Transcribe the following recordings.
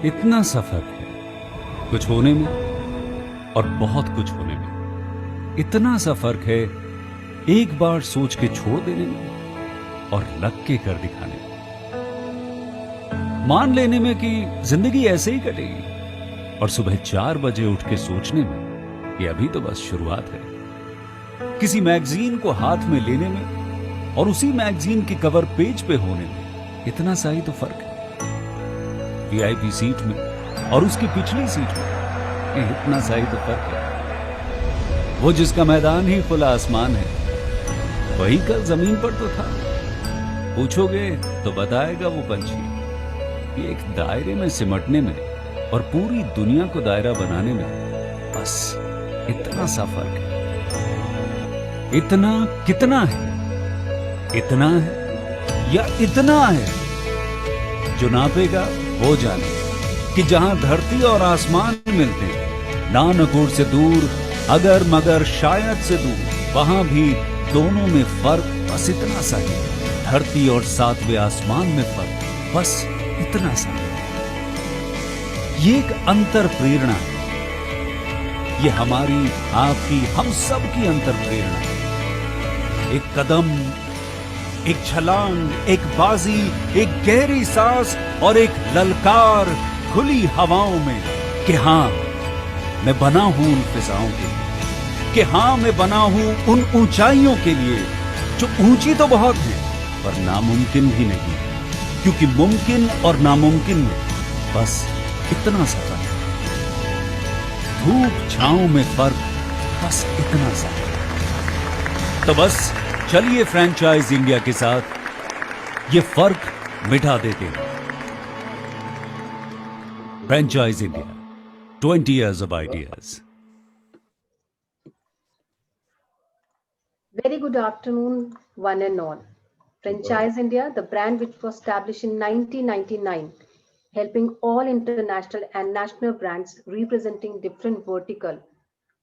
इतना सफर है कुछ होने में और बहुत कुछ होने में। इतना सा फर्क है एक बार सोच के छोड़ देने में और लग के कर दिखाने में। मान लेने में कि जिंदगी ऐसे ही कटेगी और सुबह 4 बजे उठ के सोचने में कि अभी तो बस शुरुआत है। किसी मैगजीन को हाथ में लेने में और उसी मैगजीन के कवर पेज पे होने में इतना सा ही तो फर्क है। वीआईपी सीट में और उसकी पिछली सीट में इतना सा ही तो फर्क है। वो जिसका मैदान ही खुला आसमान है वही कल जमीन पर तो था। पूछोगे तो बताएगा वो पंछी कि एक दायरे में सिमटने में और पूरी दुनिया को दायरा बनाने में बस इतना सा फर्क है। इतना कितना है? इतना है या इतना है? जो नापेगा वो जाने कि जहां धरती और आसमान मिलते हैं, नानकुर से दूर, अगर मगर शायद से दूर, वहां भी दोनों में फर्क बस इतना सा है। धरती और 7वें आसमान में फर्क बस इतना सा है। ये एक अंतर प्रेरणा है। ये हमारी, आपकी, हम सब की अंतर प्रेरणा है। एक कदम, एक छलांग, एक बाजी, एक गहरी सांस और एक ललकार खुली हवाओं में कि हाँ मैं बना हूं उन फिजाओं के लिए, कि हाँ मैं बना हूं उन ऊंचाइयों के लिए जो ऊंची तो बहुत है पर नामुमकिन भी नहीं, क्योंकि मुमकिन और नामुमकिन में बस इतना सा फर्क है। धूप छांव में फर्क बस इतना सा है। तो बस चलिए फ्रेंचाइज इंडिया के साथ ये फर्क मिटा देते हैं। Franchise India, 20 years of ideas. Very good afternoon, one and all. Franchise India, the brand which was established in 1999, helping all international and national brands representing different vertical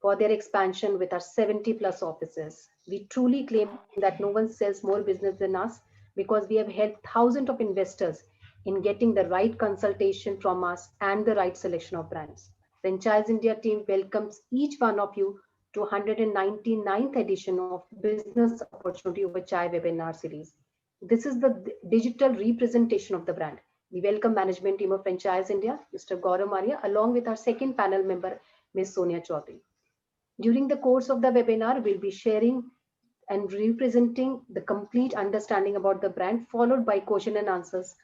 for their expansion with our 70 plus offices. We truly claim that no one sells more business than us because we have helped thousands of investors in getting the right consultation from us and the right selection of brands. Franchise India team welcomes each one of you to 199th edition of Business Opportunity Over Chai webinar series. This is the digital representation of the brand. We welcome management team of Franchise India, Mr. Gaurav Maria, along with our second panel member, Ms. Sonia Chaudhary. During the course of the webinar, we'll be sharing and representing the complete understanding about the brand, followed by question and answers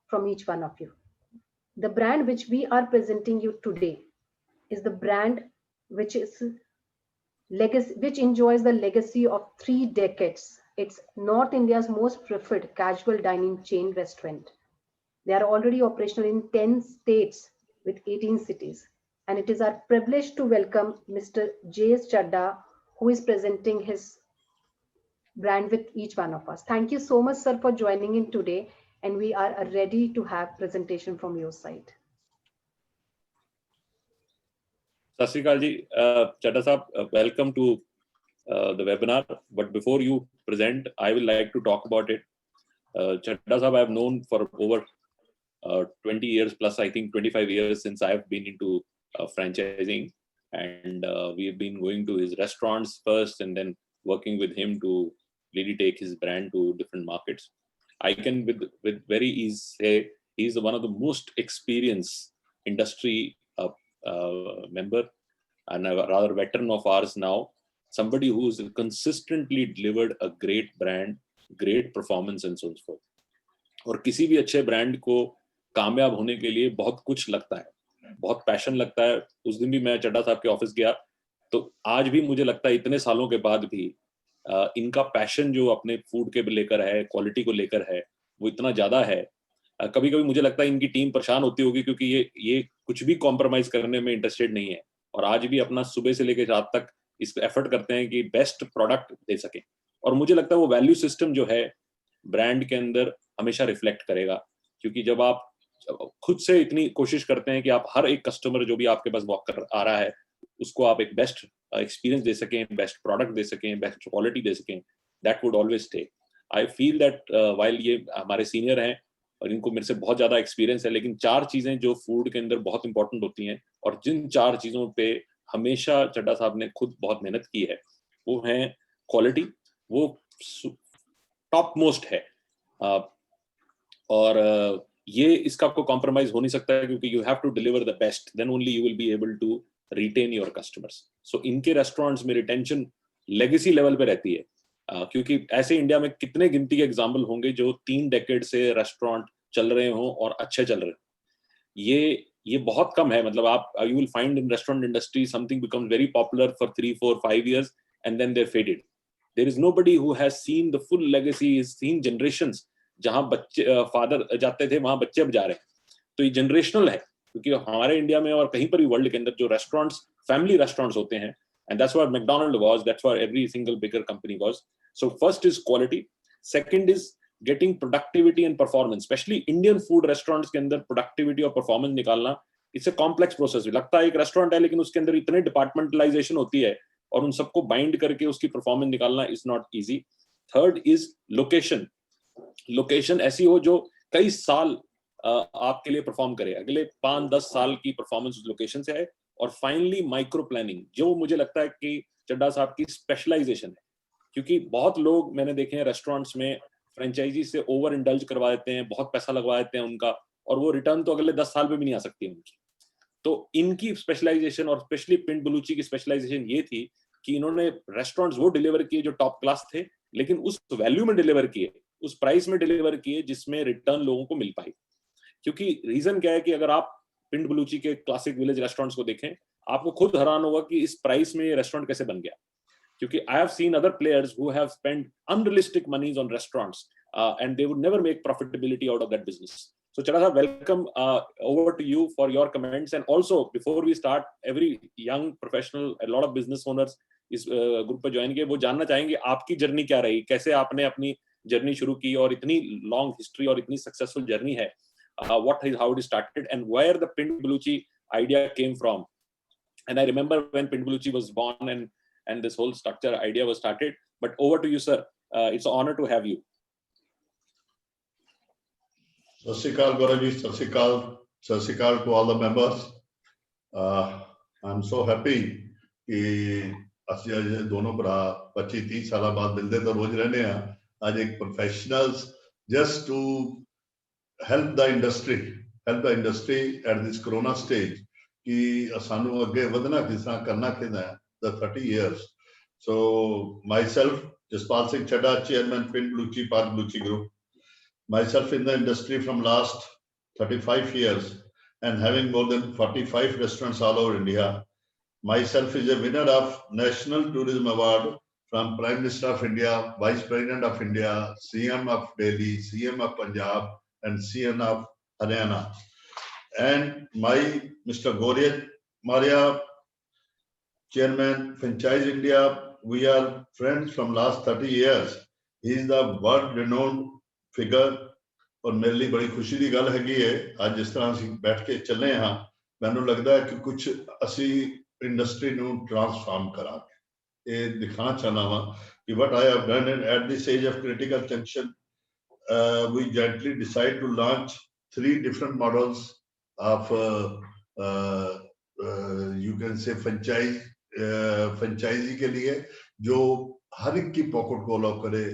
from each one of you. The brand which we are presenting you today is the brand which is which enjoys the legacy of 3 decades. It's North India's most preferred casual dining chain restaurant. They are already operational in 10 states with 18 cities. And it is our privilege to welcome Mr. J.S. Chadda, who is presenting his brand with each one of us. Thank you so much, sir, for joining in today. And we are ready to have presentation from your side. Sat Sri Akal ji, Chadda Sahab, welcome to the webinar. But before you present, I will like to talk about it. Chadda Sahab I have known for over 20 years plus, I think 25 years since I have been into franchising, and we have been going to his restaurants first and then working with him to really take his brand to different markets. I can with very ease say he's one of the most experienced industry member and a rather veteran of ours now, somebody who's consistently delivered a great brand, great performance and so forth. और किसी भी अच्छे brand को कामयाब होने के लिए बहुत कुछ लगता है, बहुत पैशन लगता है. उस दिन भी मैं चड्डा साहब के ऑफिस गया तो आज भी मुझे लगता है इतने सालों के बाद भी इनका पैशन जो अपने फूड के लेकर है, क्वालिटी को लेकर है, वो इतना ज्यादा है. कभी कभी मुझे लगता है इनकी टीम परेशान होती होगी क्योंकि ये कुछ भी कॉम्प्रोमाइज करने में इंटरेस्टेड नहीं है और आज भी अपना सुबह से लेकर रात तक इस एफर्ट करते हैं कि बेस्ट प्रोडक्ट दे सकें. और मुझे लगता है वो वैल्यू सिस्टम जो है ब्रांड के अंदर हमेशा रिफ्लेक्ट करेगा, क्योंकि जब आप खुद से इतनी कोशिश करते हैं कि आप हर एक कस्टमर जो भी आपके पास वॉक कर आ रहा है उसको आप एक बेस्ट एक्सपीरियंस दे सकें, बेस्ट प्रोडक्ट दे सकें, बेस्ट क्वालिटी दे सकें, that would always stay. I feel that while ये हमारे सीनियर हैं और इनको मेरे से बहुत ज्यादा एक्सपीरियंस है, लेकिन 4 चीजें जो फूड के अंदर बहुत इंपॉर्टेंट होती हैं और जिन 4 चीजों पे हमेशा चड्ढा साहब ने खुद बहुत मेहनत की है, वो है क्वालिटी, वो टॉप मोस्ट है, और ये इसका आपको कॉम्प्रोमाइज हो नहीं सकता है, क्योंकि you have to deliver the best, then only you will be able to retain your customers. So इनके रेस्टोरेंट्स में रिटेंशन लेगेसी लेवल पे रहती है, क्योंकि ऐसे इंडिया में कितने गिनती के एग्जाम्पल होंगे जो 3 डेकेड से रेस्टोरेंट चल रहे हों और अच्छे चल रहे हों। ये बहुत कम है। मतलब आप you will find in restaurant industry something becomes very popular for 3, 4, 5 years and then they're faded. There is nobody who has seen the full legacy, has seen generations, जहां बच्चे फादर जाते थे वहां बच्चे अब जा रहे हैं। तो ये जनरेशनल है, क्योंकि हमारे इंडिया में और कहीं पर भी वर्ल्ड के अंदर जो रेस्टोरेंट्स फैमिली रेस्टोरेंट्स होते हैं, and that's what McDonald was, that's what every single bigger company was. So first is quality, second is getting productivity and performance, especially Indian food restaurants के अंदर productivity और performance निकालना it's a complex process। लगता है एक restaurant है, लेकिन उसके अंदर इतने डिपार्टमेंटलाइजेशन होती है और उन सबको बाइंड करके उसकी परफॉर्मेंस निकालना is not easy. Third is location, location ऐसी हो जो कई साल आपके लिए परफॉर्म करे, अगले 5-10 साल की परफॉर्मेंस उस लोकेशन से आए। और फाइनली माइक्रो प्लानिंग, जो मुझे लगता है कि चड्ढा साहब की स्पेशलाइजेशन है, क्योंकि बहुत लोग मैंने देखे हैं रेस्टोरेंट्स में फ्रेंचाइजी से ओवर इंडल्ज करवा देते हैं, बहुत पैसा लगवा देते हैं उनका, और वो रिटर्न तो अगले 10 साल में भी नहीं आ सकती उनकी। तो इनकी स्पेशलाइजेशन और स्पेशली पिंड बलूची की स्पेशलाइजेशन ये थी कि इन्होंने रेस्टोरेंट्स वो डिलीवर किए जो टॉप क्लास थे, लेकिन उस वैल्यू में डिलीवर किए, उस प्राइस में डिलीवर किए जिसमें रिटर्न लोगों को मिल पाई। क्योंकि रीजन क्या है कि अगर आप पिंड बलूची के क्लासिक विलेज रेस्टोरेंट्स को देखें, आपको खुद हैरान होगा कि इस प्राइस में ये रेस्टोरेंट कैसे बन गया। क्योंकि I have seen other players who have spent unrealistic monies on restaurants and they would never make profitability out of that business. So Chadha sir, welcome over to you for your comments. And also before we start, every young professional, a lot of business owners इस group पे join किए, वो जानना चाहेंगे आपकी journey क्या रही, कैसे आपने अपनी जर्नी शुरू की, और इतनी लॉन्ग हिस्ट्री और इतनी सक्सेसफुल जर्नी है, what is how it started and where the Pind Baluchi idea came from. And I remember when Pind Baluchi was born and this whole structure idea was started. But over to you, sir. It's an honor to have you. सत श्री अकाल गौरव जी, सत श्री अकाल to all the members. I'm so happy कि ਅਸੀਂ ਅੱਜ ਦੋਨੋਂ ਭਰਾ 25-30 ਸਾਲਾਂ ਬਾਅਦ ਮਿਲਦੇ ਤਾਂ ਰੋਜ਼ ਰਹਿੰਦੇ ਆ, ਅੱਜ ਇੱਕ professionals just to help the industry at this corona stage कि ਸਾਨੂੰ ਅੱਗੇ ਵਧਣਾ ਕਿਸ ਤਰ੍ਹਾਂ ਕਰਨਾ ਕਿਦਾਂ the 30 years. So myself Jaspal Singh Chadha, chairman Pind Baluchi Park Baluchi Group, myself in the industry from last 35 years and having more than 45 restaurants all over India. Myself is a winner of National Tourism Award from Prime Minister of India, Vice President of India, CM of Delhi, CM of Punjab and CM of Haryana. And my Mr. Gauriya Maria, Chairman Franchise India, we are friends from last 30 years. He is the world renowned figure, और मेरे लिए बड़ी खुशी की गल हैगी है आज जिस तरह ਅਸੀਂ बैठ के चले हाँ, मैंने लगता है कि कुछ असी इंडस्ट्री ਨੂੰ ट्रांसफॉर्म करांगे। ये दिखाना चाहना वा कि what I have done at this age of critical junction, we gently decide to launch 3 different models of you can say franchisee के लिए, जो हर एक की पॉकेट को अलाउ करे,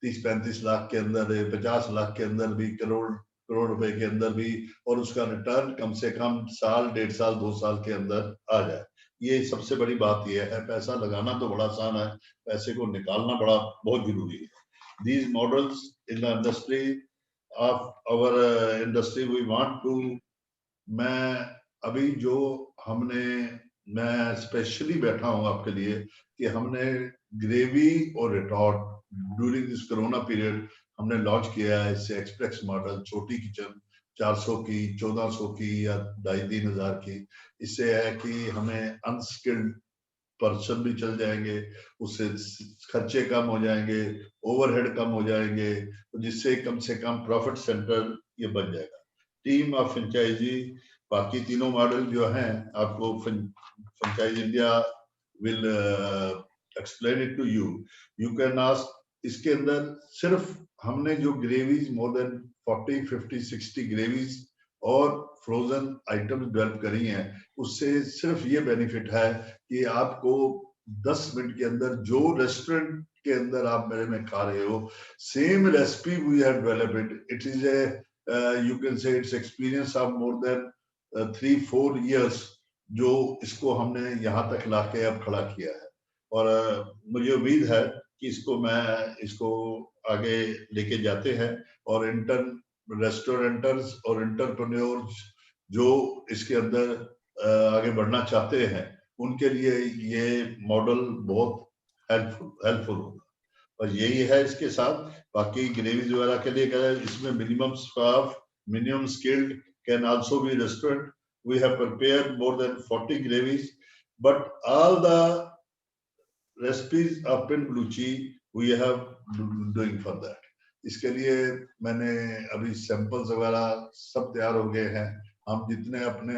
30-35 लाख के अंदर, 50 लाख के अंदर भी, करोड़ रुपए के अंदर भी, और उसका रिटर्न कम से कम साल, 1.5 साल, 2 साल के अंदर आ जाए। ये सबसे बड़ी बात ये है। पैसा लगाना तो बड़ा आसान है, पैसे को निकालना बहुत जरूरी है। These models in the industry of our industry we want to, मैं अभी जो मैं स्पेशली बैठा हूँ आपके लिए कि हमने ग्रेवी और retort during this corona period हमने लॉन्च किया है। इससे एक्सप्रेस मॉडल, छोटी किचन 400 की, 1400 की या 2500-3000 की। इससे है कि हमें अनस्किल्ड पर्सन भी चल जाएंगे, उससे खर्चे कम हो जाएंगे, ओवरहेड कम हो जाएंगे, तो जिससे कम से कम प्रॉफिट सेंटर ये बन जाएगा। टीम ऑफ फ्रेंचाइजी, बाकी तीनों मॉडल जो हैं आपको franchise India will explain it to you can ask. इसके अंदर सिर्फ हमने जो ग्रेवीज more than 40, 50, 60 ग्रेवीज और फ्रोजन आइटम्स डेवलप करी हैं। उससे सिर्फ ये बेनिफिट है कि आपको 10 मिनट के अंदर जो रेस्टोरेंट के अंदर आप मेरे में खा रहे हो, same recipe we have developed. It is a you can say it's experience of more than 3-4 years जो इसको हमने यहाँ तक लाके अब खड़ा किया है। और मुझे उम्मीद है कि इसको आगे लेके जाते हैं और रेस्टोरेंटर्स और एंटरप्रेन्योर्स जो इसके अंदर आगे बढ़ना चाहते हैं उनके लिए ये मॉडल बहुत हेल्पफुल होगा। और यही है इसके साथ। बाकी ग्रेवीज वगैरह के लिए क्या है, इसमें minimum staff, minimum skilled can also be restaurant. We have prepared more than 40 gravies, but all the recipes of Pin Bluchi we have doing for that. इसके लिए मैंने अभी सैंपल्स वगैरह सब तैयार हो गए हैं। हम जितने अपने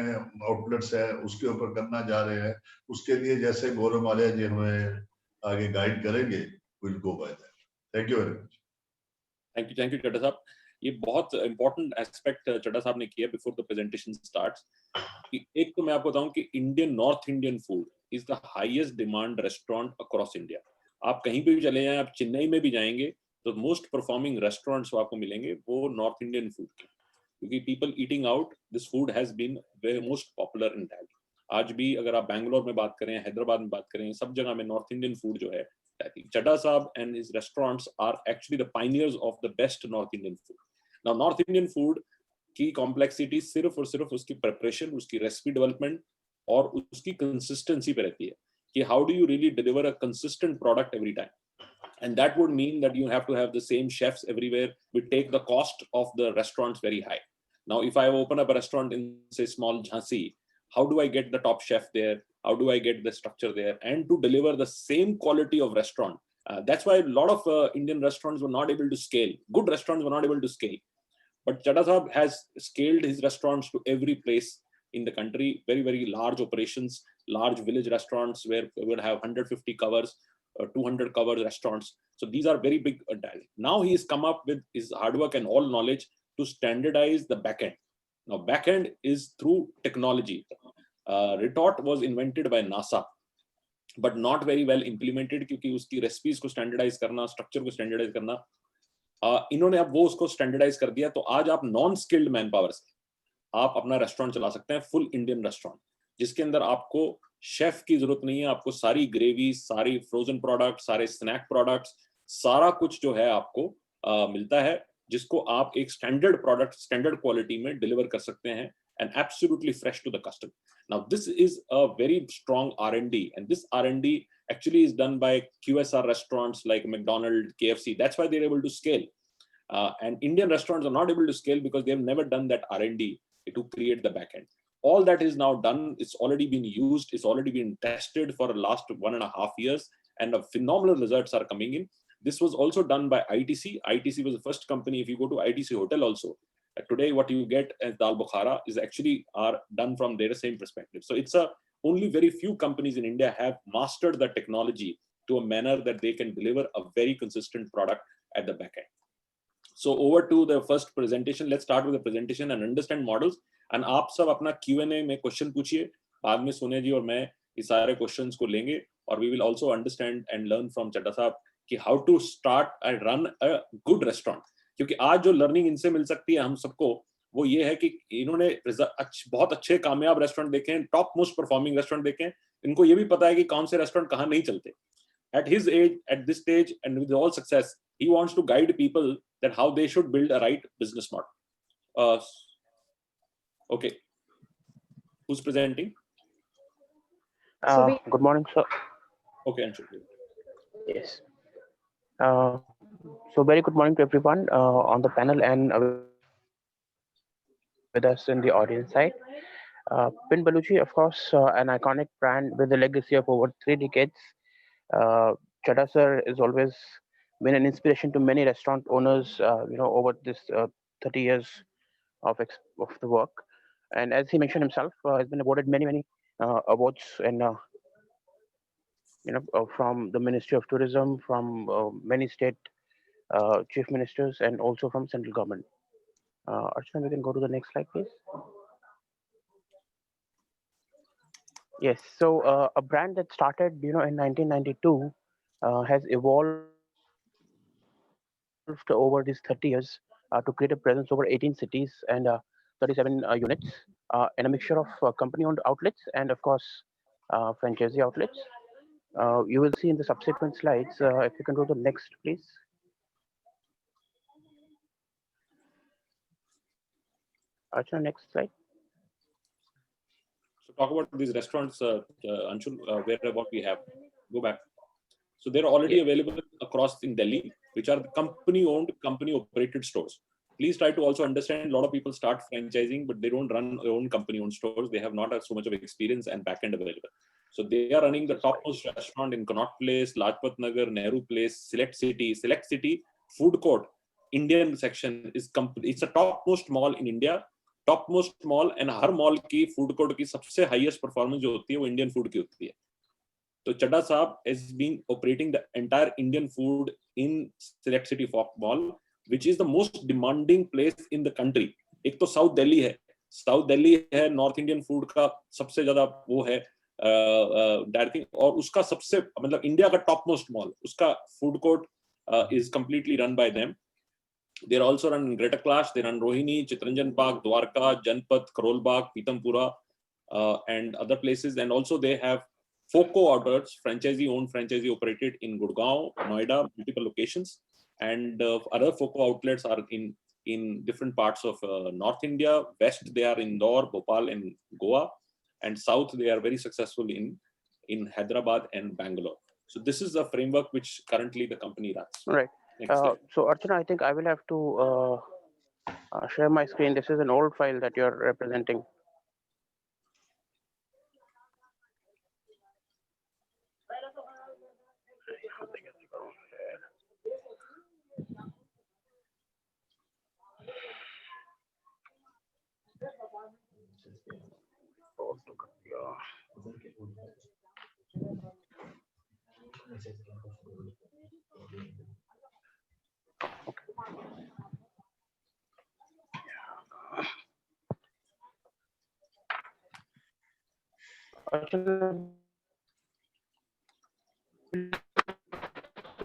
आउटलेट्स है उसके ऊपर करना जा रहे हैं। उसके लिए जैसे गौरव माल्या जी हमें आगे गाइड करेंगे, we'll go by that. Thank you very much. Thank you Chadha sahab. ये बहुत इंपॉर्टेंट एस्पेक्ट चड्ढा साहब ने किया बिफोर द प्रेजेंटेशन स्टार्ट्स। एक तो मैं आपको बताऊं कि north Indian food is the highest demand restaurant across India. आप कहीं पे भी चले जाएं, आप चेन्नई में भी जाएंगे तो मोस्ट परफॉर्मिंग रेस्टोरेंट्स आपको मिलेंगे वो नॉर्थ इंडियन फूड के, क्योंकि people eating out, this food has been very most popular in that. आज भी अगर आप बैंगलोर में बात करें, हैदराबाद में बात करें, सब जगह में नॉर्थ इंडियन फूड जो है, Chadha Saab and his restaurants are actually the pioneers of the best North Indian food. Now, North Indian food की complexity सिर्फ और सिर्फ उसकी preparation, उसकी recipe development और उसकी consistency पे रहती है कि how do you really deliver a consistent product every time. And that would mean that you have to have the same chefs everywhere, which take the cost of the restaurants very high. Now, if I open up a restaurant in, say, small Jhansi, how do I get the top chef there? How do I get the structure there? And to deliver the same quality of restaurant. That's why a lot of Indian restaurants were not able to scale. Good restaurants were not able to scale. But Chadha Saab has scaled his restaurants to every place in the country. Very, very large operations, large village restaurants where we would have 150 covers, 200 covers restaurants. So these are very big. Now he has come up with his hard work and all knowledge to standardize the backend. Now, backend is through technology. Retort was invented by NASA, but not very well implemented क्योंकि उसकी recipes को standardize करना, structure को standardize करना, इन्होंने अब वो उसको standardize कर दिया। तो आज आप non skilled manpower से आप अपना रेस्टोरेंट चला सकते हैं, फुल इंडियन रेस्टोरेंट, जिसके अंदर आपको शेफ की जरूरत नहीं है। आपको सारी ग्रेवी, सारी फ्रोजन प्रोडक्ट, सारे स्नैक प्रोडक्ट्स, सारा कुछ जो है आपको मिलता है, जिसको आप एक स्टैंडर्ड प्रोडक्ट, स्टैंडर्ड क्वालिटी में डिलीवर कर सकते हैं and absolutely fresh to the customer. Now, this is a very strong R&D, and this R&D actually is done by QSR restaurants like McDonald's, KFC. That's why they're able to scale. And Indian restaurants are not able to scale because they've never done that R&D to create the backend. All that is now done. It's already been used. It's already been tested for the last 1.5 years, and phenomenal results are coming in. This was also done by ITC. ITC was the first company. If you go to ITC hotel also, today what you get as dal bukhara is actually are done from their same perspective. So it's only very few companies in India have mastered the technology to a manner that they can deliver a very consistent product at the back end. So over to the first presentation. Let's start with the presentation and understand models. And आप सब अपना Q&A में question पूछिए, बाद में सोनिया जी और मैं ये सारे क्वेश्चंस को लेंगे, और we will also understand and learn from Chadha साहब कि how to start and run a good restaurant. क्योंकि आज जो लर्निंग इनसे मिल सकती है हम सबको, वो ये है कि इन्होंने बहुत अच्छे कामयाब रेस्टोरेंट देखे हैं, टॉप मोस्ट परफॉर्मिंग रेस्टोरेंट देखे हैं, इनको ये भी पता है कि कौन से रेस्टोरेंट कहाँ नहीं चलते. At his age, at this stage, and with all success, he wants to guide people that how they should build a right business model. Okay, who's presenting? Good morning, sir. Okay, Anshu. Yes. So very good morning to everyone on the panel and with us in the audience side. Pin Baluchi, of course, an iconic brand with a legacy of over 3 decades. Chadha sir has always been an inspiration to many restaurant owners, over this 30 years of the work. And as he mentioned himself, has been awarded many awards and from the Ministry of Tourism, from many state chief ministers, and also from central government. Archana, we can go to the next slide, please. Yes, so a brand that started, in 1992 has evolved over these 30 years to create a presence over 18 cities and 37 units, and a mixture of company-owned outlets and, of course, franchisee outlets. You will see in the subsequent slides. If you can go to the next, please. Archana, next slide. So talk about these restaurants, Anshul, where about we have. Go back. So they're already available across in Delhi, which are company-owned, company-operated stores. Please try to also understand, a lot of people start franchising, but they don't run their own company-owned stores. They have not so much of experience and back-end available. So they are running the topmost restaurant in Connaught Place, Lajpat Nagar, Nehru Place, Select City food court. Indian section is it's a topmost mall in India. Topmost mall, and her mall की food court की सबसे highest performance जो होती है वो Indian food की होती है. So Chadha Saab has been operating the entire Indian food in Select City Mall, which is the most demanding place in the country. एक तो South Delhi है, South Delhi है North Indian food का सबसे ज़्यादा वो है डायरेक्टिंग, और उसका सबसे मतलब इंडिया का topmost mall, उसका food court is completely run by them. They're also run Greater Clash, they run Rohini, Chitranjan Park, Dwarka, Janpath, Karol Bagh, Pitampura, and other places. And also they have FOCO outlets, franchisee-owned, franchisee-operated in Gurgaon, Noida, multiple locations. And other FOCO outlets are in different parts of North India. West, they are in Indore, Bhopal, and Goa. And South, they are very successful in Hyderabad and Bangalore. So this is the framework which currently the company runs. Right. So Archana, I think I will have to share my screen. This is an old file that you're representing.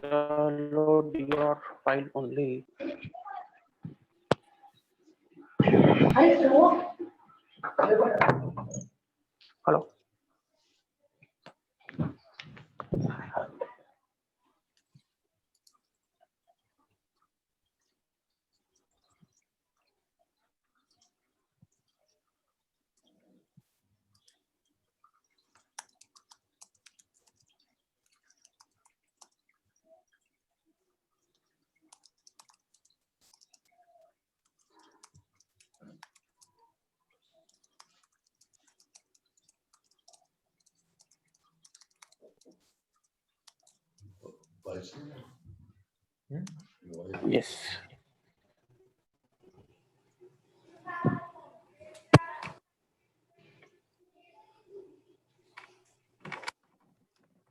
Load your file only. Hello. Yes.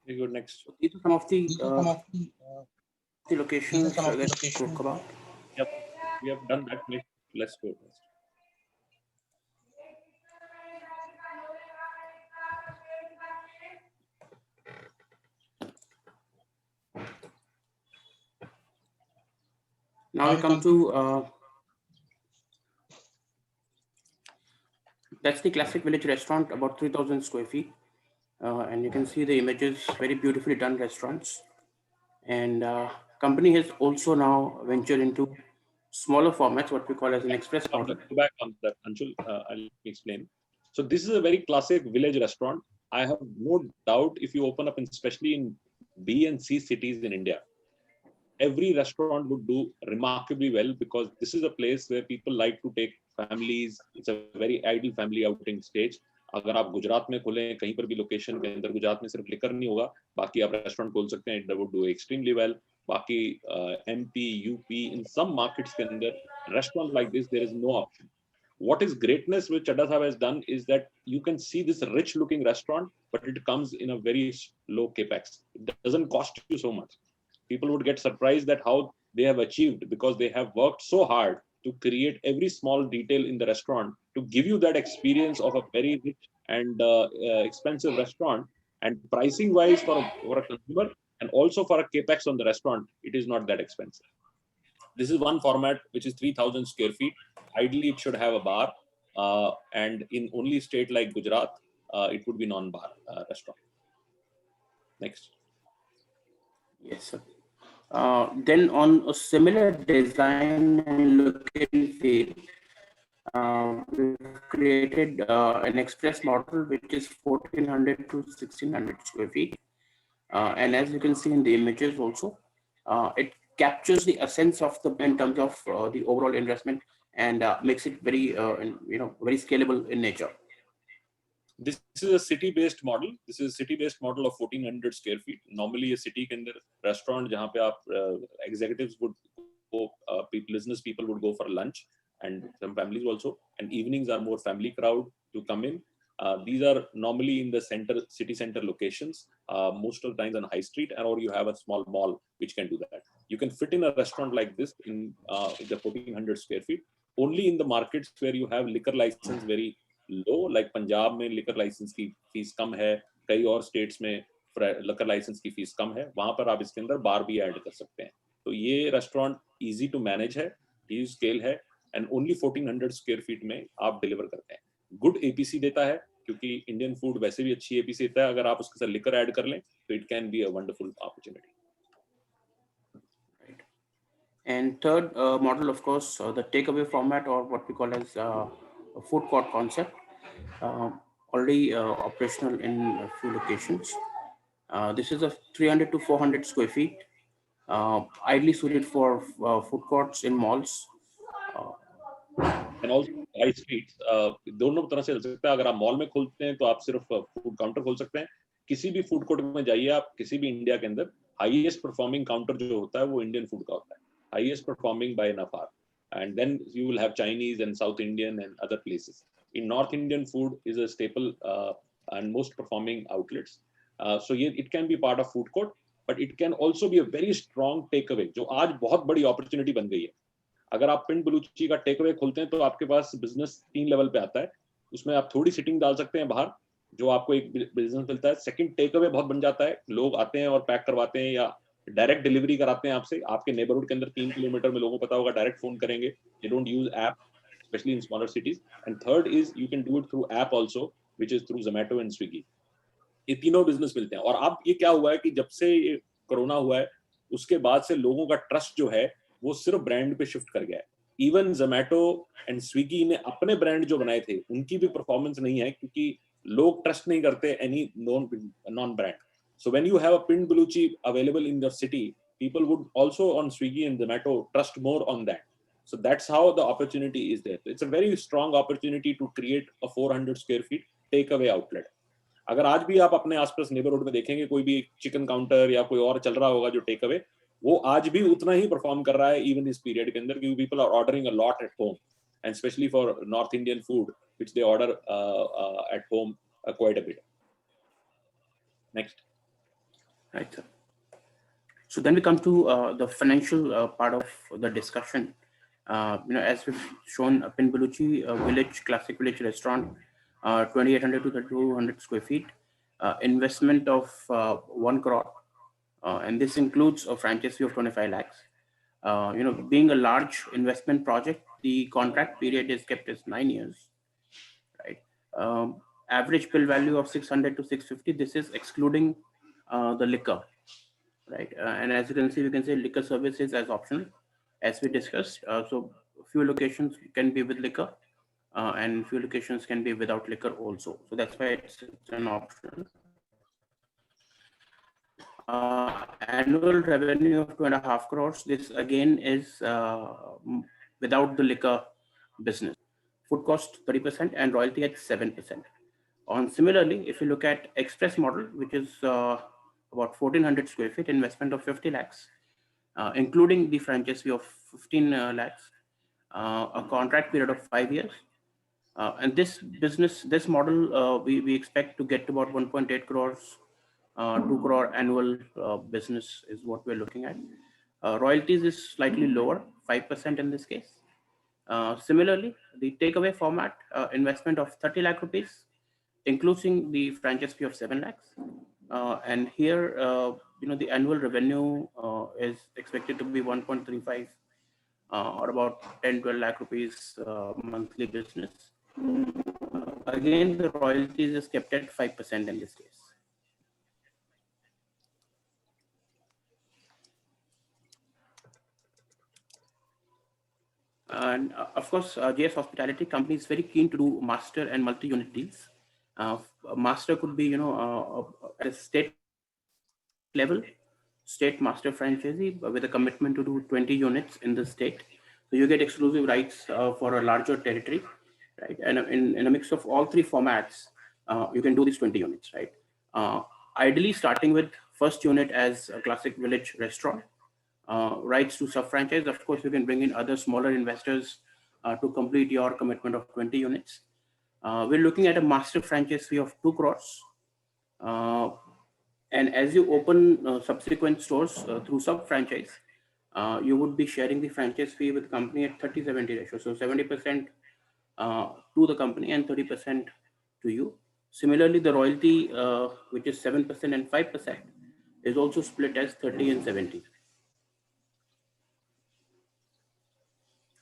You go next. These are some of the locations that I spoke about. Yep, we have done that. Let's go next. Now we come to that's the Classic Village restaurant, about 3,000 square feet. And you can see the images, very beautifully done restaurants. And company has also now ventured into smaller formats, what we call as an express model. Go back on that, Anshul. I'll explain. So this is a very classic village restaurant. I have no doubt if you open up, especially in B and C cities in India, every restaurant would do remarkably well, because this is a place where people like to take families. It's a very ideal family outing stage. अगर आप गुजरात में खोलें कहीं पर भी location के अंदर, गुजरात में सिर्फ लिकर नहीं होगा, बाकी आप रेस्टोरेंट खोल सकते हैं, it would do extremely well. बाकी MP, UP, in some markets के अंदर restaurant like this there is no option. What is greatness which Chadha Saab has done is that you can see this rich looking restaurant, but it comes in a very low capex. It doesn't cost you so much. People would get surprised at how they have achieved, because they have worked so hard to create every small detail in the restaurant to give you that experience of a very rich and expensive restaurant. And pricing wise for a consumer and also for a capex on the restaurant, it is not that expensive. This is one format which is 3,000 square feet. Ideally, it should have a bar, and in only state like Gujarat, it would be non-bar restaurant. Next. Yes, sir. Then on a similar design and look and feel, we've created an express model which is 1400 to 1600 square feet. And as you can see in the images also, it captures the essence of the in terms of the overall investment and makes it very very scalable in nature. This is a city-based model. This is a city-based model of 1400 square feet. Normally, a city के अंदर restaurant जहाँ पे आप executives would go, business people would go for lunch, and some families also. And evenings are more family crowd to come in. These are normally in the city center locations, most of the times on high street, or you have a small mall which can do that. You can fit in a restaurant like this in the 1400 square feet. Only in the markets where you have liquor license very low, like Punjab में liquor licence की fees कम है, कई और states में liquor licence की fees कम है, वहां पर आप इसके अंदर बार भी ऐड कर सकते हैं. तो ये रेस्टोरेंट इजी टू मैनेज है, इजी स्केल है, एंड ओनली 1400 स्क्वायर फीट में आप डिलीवर करते हैं. गुड एपीसी देता है, क्योंकि इंडियन फूड वैसे भी अच्छी एपीसी देता है. अगर आप उसके साथ लिकर ऐड कर लें तो it can be a wonderful opportunity. And third model, of course, the takeaway format, or what we call as a food court concept, already operational in a few locations. This is a 300 to 400 square feet, ideally suited for food courts in malls. And also high streets, दोनों तरह से चल सकता है. अगर आप mall में खोलते हैं तो आप सिर्फ फूड काउंटर खोल सकते हैं. किसी भी फूड कोर्ट में जाइए आप, किसी भी इंडिया के अंदर हाईएस्ट परफॉर्मिंग काउंटर जो होता है वो इंडियन फूड का होता है, highest performing by NAFAR. And then you will have Chinese and South Indian and other places. In North Indian, food is a staple and most performing outlets. So it can be part of food court, but it can also be a very strong takeaway, जो आज बहुत बड़ी opportunity बन गई है. अगर आप पिंड बलूची का टेकअवे खोलते हैं तो आपके पास बिजनेस 3 लेवल पे आता है. उसमें आप थोड़ी सिटिंग डाल सकते हैं बाहर, जो आपको एक बिजनेस मिलता है. सेकंड टेकअवे बहुत बन जाता है, लोग आते हैं और पैक करवाते हैं या डायरेक्ट डिलीवरी कराते हैं आपसे. आपके नेबरहुड के अंदर 3 किलोमीटर में लोगों को पता होगा, डायरेक्ट फोन करेंगे. They don't use app, specially in smaller cities. And third is you can do it through app also, which is through Zomato and Swiggy. ये तीनों बिजनेस मिलते हैं. और अब ये क्या हुआ है कि जब से ये कोरोना हुआ है उसके बाद से लोगों का ट्रस्ट जो है वो सिर्फ ब्रांड पे शिफ्ट कर गया है. इवन Zomato एंड Swiggy ने अपने ब्रांड जो बनाए थे उनकी भी परफॉर्मेंस नहीं है, क्योंकि लोग ट्रस्ट नहीं करते any non brand. So when you have a pind baluchi available in the city, people would also on Swiggy and Zomato trust more on that. So that's how the opportunity is there. It's a very strong opportunity to create a 400 square feet takeaway outlet. अगर आज भी आप अपने आसपास neighbourhood में देखेंगे कोई भी चिकन काउंटर या कोई और चल रहा होगा जो टेक अवे, वो आज भी उतना ही परफॉर्म कर रहा है इवन इस पीरियड के अंदर, क्योंकि people are ordering a lot at home, and specially for north Indian food which they order at home quite a bit. Next. Right, sir. So then we come to the financial part of the discussion. As we've shown, Pind Baluchi village, classic village restaurant, 2800 to 3200 square feet, investment of 1 crore, and this includes a franchise fee of 25 lakhs. Being a large investment project, the contract period is kept as 9 years, right? Average bill value of 600 to 650. This is excluding the liquor, right? And as you can see, we can say liquor services as optional, as we discussed. So few locations can be with liquor, and few locations can be without liquor also. So that's why it's an option. Annual revenue of 2.5 crores. This again is without the liquor business. Food cost 30% and royalty at 7%. On similarly, if you look at express model, which is about 1400 square feet, investment of 50 lakhs, including the franchise fee of 15 lakhs, a contract period of 5 years. And this model, we expect to get to about 1.8 crores, 2 crore annual business is what we're looking at. Royalties is slightly lower, 5% in this case. Similarly, the takeaway format investment of 30 lakh rupees, including the franchise fee of 7 lakhs. And here, the annual revenue is expected to be 1.35 or about 10-12 lakh rupees monthly business. Again, the royalties is kept at 5% in this case. And of course, JS Hospitality Company is very keen to do master and multi-unit deals. Master could be, at a state level, state master franchisee with a commitment to do 20 units in the state. So you get exclusive rights for a larger territory, right? And in a mix of all three formats, you can do these 20 units, right? Ideally, starting with first unit as a classic village restaurant, rights to sub-franchise. Of course, you can bring in other smaller investors to complete your commitment of 20 units. We're looking at a master franchise fee of 2 crores. And as you open subsequent stores through sub-franchise, you would be sharing the franchise fee with the company at 30-70 ratio. So 70% to the company and 30% to you. Similarly, the royalty, which is 7% and 5%, is also split as 30 and 70.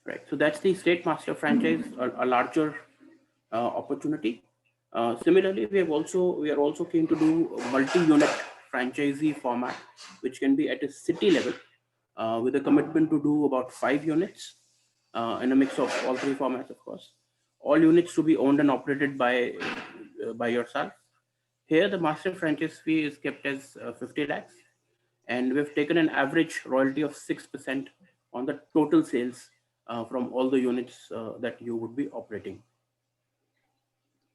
Right. So that's the state master franchise, a larger opportunity. Similarly, we are also keen to do multi-unit franchisee format, which can be at a city level with a commitment to do about 5 units in a mix of all three formats, of course. All units to be owned and operated by yourself. Here, the master franchise fee is kept as 50 lakhs, and we've taken an average royalty of 6% on the total sales from all the units that you would be operating.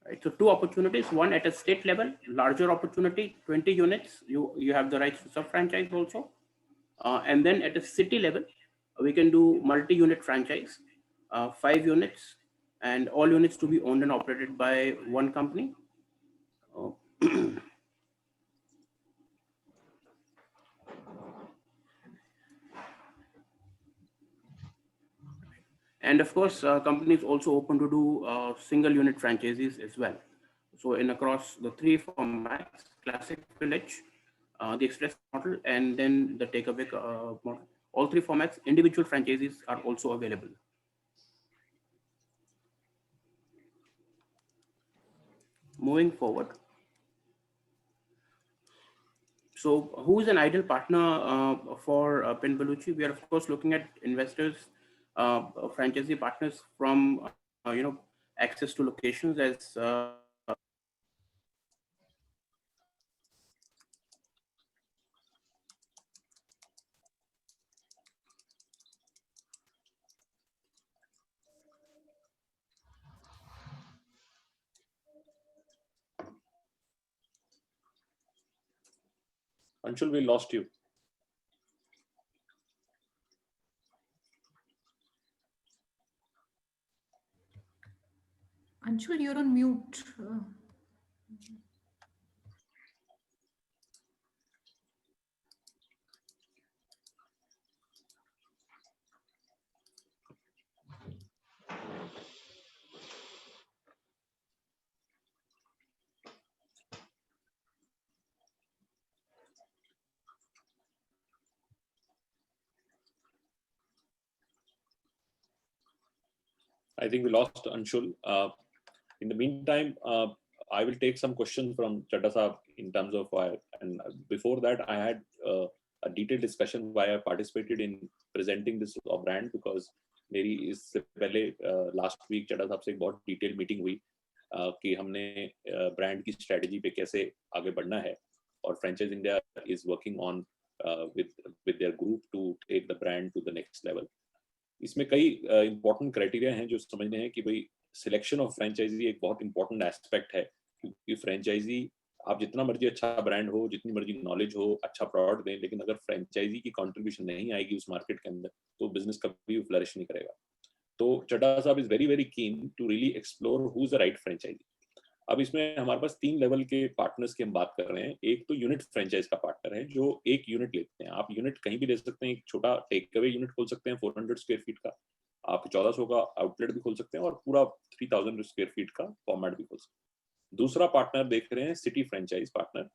Right. So 2 opportunities, one at a state level, larger opportunity, 20 units, you have the rights to sub-franchise also. And then at a city level, we can do multi-unit franchise, 5 units, and all units to be owned and operated by one company. And of course, companies also open to do single unit franchises as well. So in across the 3 formats, classic village, the express model, and then the takeaway model, all 3 formats, individual franchises are also available. Moving forward. So who is an ideal partner for Pinbalunchi? We are of course looking at investors, franchisee partners from, access to locations as Anshul, we lost you. Anshul, you're on mute. I think we lost Anshul. In the meantime, I will take some questions from Chadha Saab in terms of why. And before that, I had a detailed discussion why I participated in presenting this brand, because मेरी इससे पहले last week Chadha Saab से एक बहुत detailed meeting हुई कि हमने brand की strategy पे कैसे आगे बढ़ना है, और Franchise India is working on with their group to take the brand to the next level. इसमें कई इंपॉर्टेंट क्राइटेरिया हैं जो समझने हैं कि भाई सिलेक्शन ऑफ फ्रेंचाइजी एक बहुत इंपॉर्टेंट एस्पेक्ट है, क्योंकि फ्रेंचाइजी आप जितना मर्जी अच्छा ब्रांड हो, जितनी मर्जी नॉलेज हो, अच्छा प्रोडक्ट दें, लेकिन अगर फ्रेंचाइजी की कंट्रीब्यूशन नहीं आएगी उस मार्केट के अंदर तो बिजनेस कभी फ्लरिश नहीं करेगा. तो Chadha sahab is very very keen to really explore who is the right franchisee. अब इसमें हमारे पास 3 लेवल के पार्टनर्स की हम बात कर रहे हैं. एक तो यूनिट फ्रेंचाइज का पार्टनर है जो एक यूनिट लेते हैं. आप यूनिट कहीं भी ले सकते हैं, एक छोटा टेक अवे यूनिट खोल सकते हैं 400 स्क्वायर फीट का. आप 1400 का आउटलेट भी खोल सकते हैं और पूरा 3000 स्क्वायर फीट का फॉर्मेट भी खोल सकते हैं। दूसरा पार्टनर देख रहे हैं सिटी फ्रेंचाइज पार्टनर,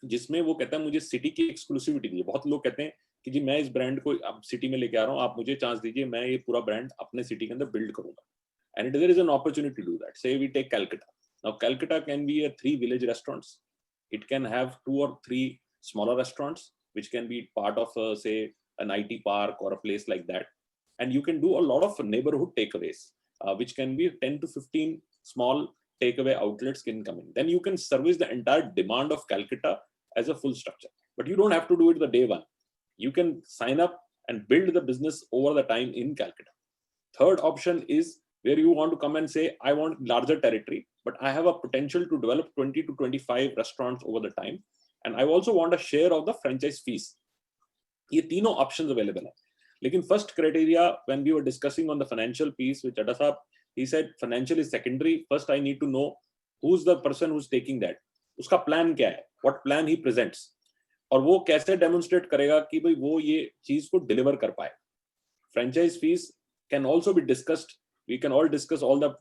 जिसमें वो कहता है मुझे सिटी की एक्सक्लूसिविटी दी है। बहुत लोग कहते हैं कि जी मैं इस ब्रांड को अब सिटी में लेके आ रहा हूँ, आप मुझे चांस दीजिए, मैं ये पूरा ब्रांड अपने सिटी के अंदर बिल्ड करूंगा। And there is an opportunity to do that. Say we take Calcutta. Now Calcutta can be a 3 village restaurants. It can have 2 or 3 smaller restaurants which can be part of say an IT park or a place like that. And you can do a lot of neighborhood takeaways, which can be 10 to 15 small takeaway outlets can come in. Then you can service the entire demand of Calcutta as a full structure. But you don't have to do it the day one. You can sign up and build the business over the time in Calcutta. Third option is where you want to come and say, I want larger territory, but I have a potential to develop 20 to 25 restaurants over the time. And I also want a share of the franchise fees. ये तीनों options available हैं. लेकिन first criteria when we were discussing on the financial piece with Chadha Saab, he said financial is secondary. First I need to know who's the person who's taking that. उसका plan क्या है? What plan he presents? और वो कैसे demonstrate करेगा कि भाई वो ये चीज को deliver कर पाए. Franchise fees can also be discussed. We can all discuss all the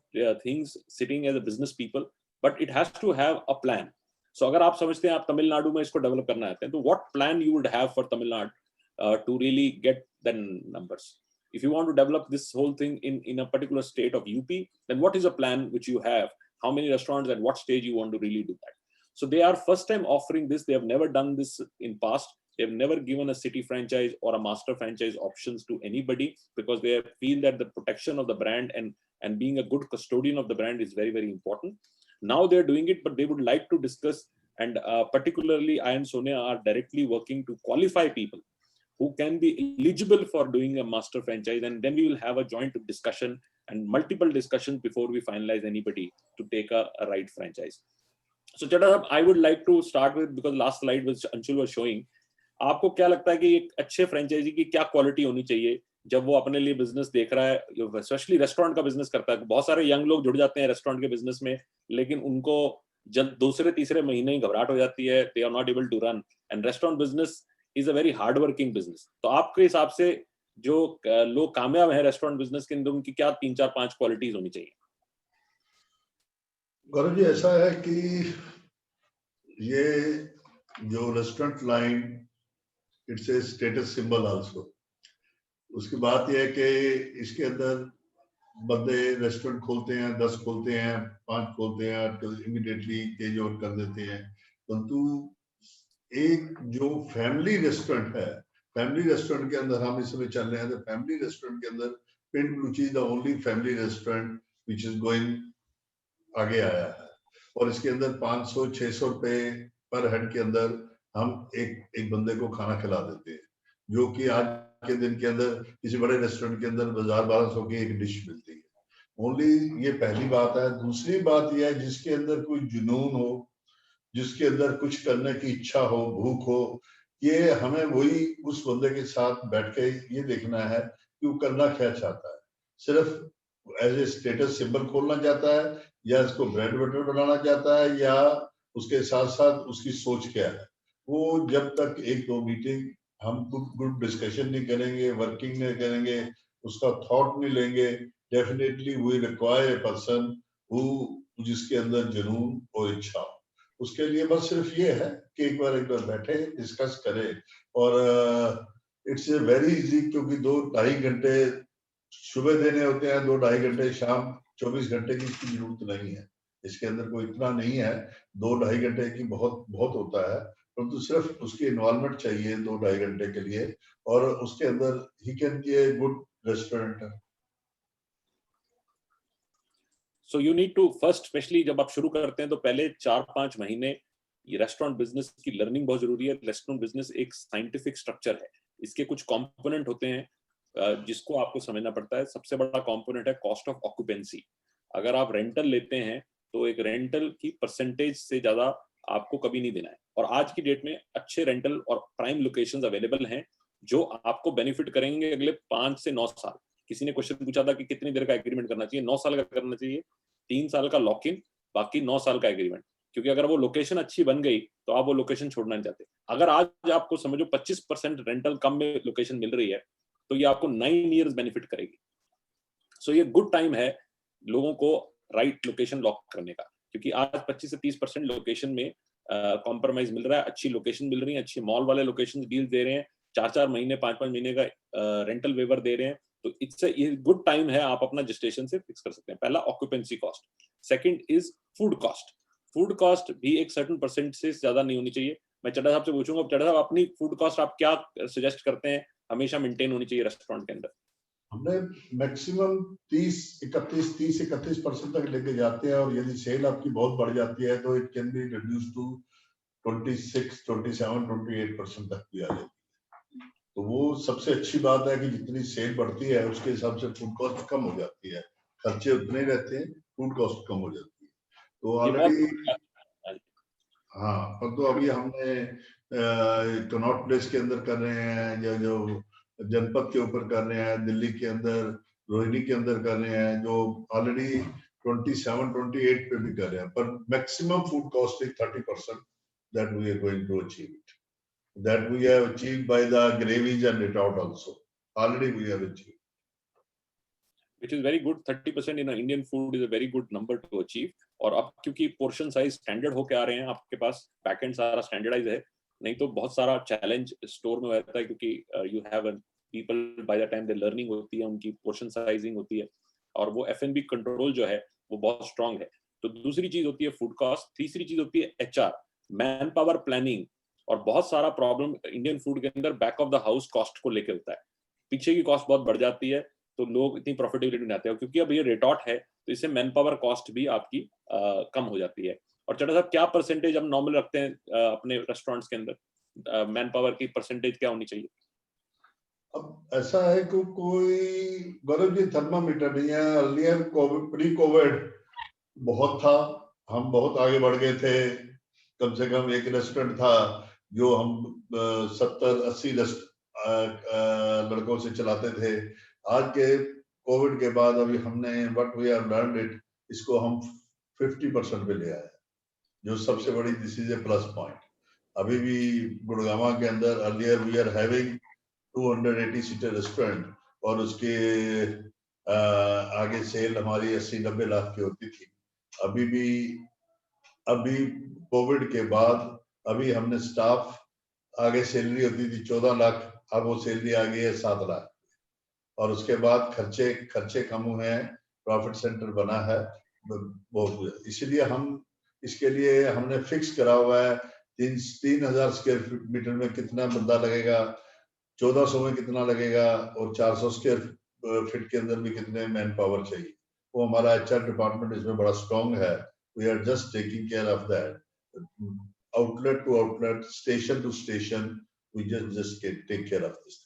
things sitting as a business people, but it has to have a plan. So अगर आप समझते हैं आप तमिलनाडु में इसको डेवलप करना चाहते हैं, तो what plan you would have for Tamil Nadu to really get the numbers? If you want to develop this whole thing in a particular state of UP, then what is a plan which you have? How many restaurants at what stage you want to really do that? So they are first time offering this. They have never done this in past. They have never given a city franchise or a master franchise options to anybody because they feel that the protection of the brand and being a good custodian of the brand is very, very important. Now they're doing it, but they would like to discuss, and particularly I and Sonia are directly working to qualify people who can be eligible for doing a master franchise, and then we will have a joint discussion and multiple discussions before we finalize anybody to take a right franchise. So Chadha Saab, I would like to start with, because last slide which Anshul was showing, आपको क्या लगता है कि एक अच्छे franchise की क्या quality होनी चाहिए जब वो अपने लिए बिजनेस देख रहा है, स्पेशली रेस्टोरेंट का बिजनेस करता है? बहुत सारे यंग लोग जुड़ जाते हैं रेस्टोरेंट के बिजनेस में, लेकिन उनको जब दूसरे तीसरे महीने ही घबराहट हो जाती है, they are not able to run, and restaurant business is a very hard working business. तो आपके हिसाब से जो लोग कामयाब हैं रेस्टोरेंट बिजनेस के अंदर, उनकी क्या 3, 4, 5 क्वालिटीज होनी चाहिए? गौरव जी, ऐसा है कि ये जो restaurant line, it's a status symbol also. उसकी बात यह है कि इसके अंदर बंदे रेस्टोरेंट खोलते हैं, 10 खोलते हैं, 5 खोलते हैं, तो इमीडिएटली चेंज ओवर कर देते हैं. परंतु एक जो फैमिली रेस्टोरेंट है, फैमिली रेस्टोरेंट के अंदर हम इस समय चल रहे हैं, तो फैमिली रेस्टोरेंट के अंदर Pind Balluchi is the only family restaurant which is going आगे आया है. और इसके अंदर 500-600 रुपए पर हेड के अंदर हम एक बंदे को खाना खिला देते हैं, जो कि आज के दिन के अंदर किसी बड़े रेस्टोरेंट के अंदर 1000-1200 की एक डिश मिलती है. ओनली ये पहली बात है. दूसरी बात यह है, जिसके अंदर कोई जुनून हो, जिसके अंदर कुछ करने की इच्छा हो, भूख हो, ये हमें वही उस बंदे के साथ बैठ के ये देखना है कि वो करना क्या चाहता है. सिर्फ एज ए स्टेटस सिंबल खोलना चाहता है, या इसको ब्रेड बटर बनाना चाहता है, या उसके साथ साथ उसकी सोच क्या है. वो जब तक 1-2 मीटिंग हम ग्रुप डिस्कशन नहीं करेंगे, वर्किंग नहीं करेंगे, उसका थॉट नहीं लेंगे, definitely we require a person who जिसके अंदर जुनून और इच्छा हो. उसके लिए बस सिर्फ ये है कि एक बार बैठे, डिस्कस करें. और इट्स ए वेरी इजी, क्योंकि 2-2.5 घंटे सुबह देने होते हैं, 2-2.5 घंटे शाम, 24 घंटे की इसकी जरूरत नहीं है. इसके अंदर कोई इतना नहीं है. 2-2.5 घंटे की बहुत होता है, परंतु सिर्फ उसकी इन्वॉल्वमेंट चाहिए 2-2.5 घंटे के लिए, और उसके अंदर ही can be a good restaurant. So you need to first, specially जब आप शुरू करते हैं तो पहले 4-5 महीने ये रेस्टोरेंट बिजनेस की लर्निंग बहुत जरूरी है. रेस्टोरेंट बिजनेस एक साइंटिफिक स्ट्रक्चर है, इसके कुछ कंपोनेंट होते हैं जिसको आपको समझना पड़ता है. सबसे बड़ा कंपोनेंट है कॉस्ट ऑफ ऑक्यूपेंसी. अगर आप रेंटल लेते हैं तो एक रेंटल की परसेंटेज से ज्यादा आपको कभी नहीं देना है. और आज की डेट में अच्छे रेंटल और प्राइम लोकेशंस अवेलेबल हैं जो आपको बेनिफिट करेंगे अगले 5 से 9 साल. किसी ने क्वेश्चन पूछा था कि कितनी देर का एग्रीमेंट करना चाहिए. 9 साल का करना चाहिए. 3 साल का लॉक इन, बाकी 9 साल का एग्रीमेंट. क्योंकि अगर वो लोकेशन अच्छी बन गई तो आप वो लोकेशन छोड़ना नहीं चाहते. अगर आज आपको समझो 25% रेंटल कम में लोकेशन मिल रही है, तो ये आपको 9 ईयर्स बेनिफिट करेगी. सो ये गुड टाइम है लोगों को राइट लोकेशन लॉक करने का, क्योंकि आज 25 से 30% लोकेशन में कॉम्प्रोमाइज मिल रहा है, अच्छी लोकेशन मिल रही है, अच्छी मॉल वाले लोकेशन डील दे रहे हैं, 4-4 महीने 5-5 महीने का रेंटल वेवर दे रहे हैं, तो इट्स ये गुड टाइम है, आप अपना रजिस्ट्रेशन से फिक्स कर सकते हैं। पहला occupancy cost, second is food cost. Food cost भी एक सर्टेन परसेंट से ज्यादा नहीं होनी चाहिए। मैं चड्ढा साहब से पूछूंगा, चड्ढा साहब अपनी फूड कॉस्ट आप क्या सजेस्ट करते हैं हमेशा मेंटेन होनी चाहिए रेस्टोरेंट के अंदर? हमने मैक्सिमम 30-31% तक लेके जाते हैं, और यदि सेल आपकी बहुत बढ़ जाती है तो it can be reduce to 26, 27, 28% तक भी आ जाती है। तो वो सबसे अच्छी बात है कि जितनी सेल बढ़ती है उसके हिसाब से फूड कॉस्ट कम हो जाती है, खर्चे उतने रहते हैं, फूड कॉस्ट कम हो जाती है। तो ऑलरेडी हाँ, पर तो अभी हमने कनॉट प्लेस के अंदर कर रहे हैं, या जो जनपद के ऊपर कर रहे हैं, दिल्ली के अंदर रोहिणी के अंदर कर रहे हैं, जो ऑलरेडी 27-28 पे भी कर रहे हैं, पर maximum food cost is 30% that we are going to achieve it, that we have achieved by the gravies and retout also already we have achieved, which is very good. 30% in Indian food is a very good number to achieve. और अब क्योंकि portion size standard होके आ रहे हैं, आपके पास backend सारा standardise है, नहीं तो बहुत सारा चैलेंज स्टोर में रहता है, क्योंकि you have people by the time they learning होती है, उनकी पोर्शन साइजिंग होती है, और वो F&B कंट्रोल जो है वो बहुत स्ट्रांग है। तो दूसरी चीज होती है फूड कॉस्ट, तीसरी चीज होती है HR, मैन पावर प्लानिंग, और बहुत सारा प्रॉब्लम इंडियन फूड के अंदर back of the house cost को लेकर होता है, पीछे की कॉस्ट बहुत बढ़ जाती है, तो लोग इतनी प्रॉफिटेबिलिटी नहीं आते हैं, क्योंकि अब ये रेटॉट है तो इससे मैन पावर कॉस्ट भी आपकी कम हो जाती है। और चड्ढा साहब क्या परसेंटेज हम नॉर्मल रखते हैं अपने रेस्टोरेंट्स के अंदर, मैन पावर की परसेंटेज क्या होनी चाहिए? अब ऐसा है कि कोई गौरव जी थर्मामीटर नहीं है, अर्लियर कोविड प्री कोविड बहुत था, हम बहुत आगे बढ़ गए थे, कम से कम एक रेस्टोरेंट था जो हम 70-80 लड़कों से चलाते थे। आज के कोविड के बाद अभी हमने what we have learned it, इसको हम 50% पे ले आए, जो सबसे बड़ी this is a plus point. अभी भी गुड़गावा के अंदर earlier we are having 280 seater restaurant, और उसके आगे सेल हमारी 80-90 लाख की होती थी। अभी कोविड के बाद अभी हमने स्टाफ, आगे सैलरी होती थी 14 लाख, अब वो सैलरी आ गई है 7 लाख, और उसके बाद खर्चे कम हुए हैं, प्रॉफिट सेंटर बना है वो, इसलिए हम इसके लिए हमने फिक्स करा हुआ है 3000 स्क्वायर मीटर में कितना बंदा लगेगा, 1400 में कितना लगेगा, और 400 स्क्वायर फीट के अंदर भी कितने मैन पावर चाहिए। वो हमारा HR डिपार्टमेंट इसमें बड़ा स्ट्रॉन्ग है। We are just taking care of that, outlet to outlet, station to station, we just take care of this.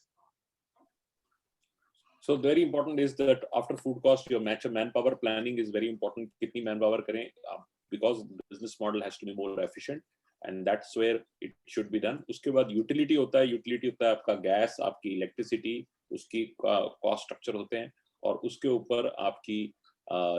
So very important is that after food cost, your manpower planning is very important. कितनी manpower करें, because business model has to be more efficient, and that's where it should be done. उसके बाद utility होता है आपका gas, आपकी electricity, उसकी cost structure होते हैं, और उसके ऊपर आपकी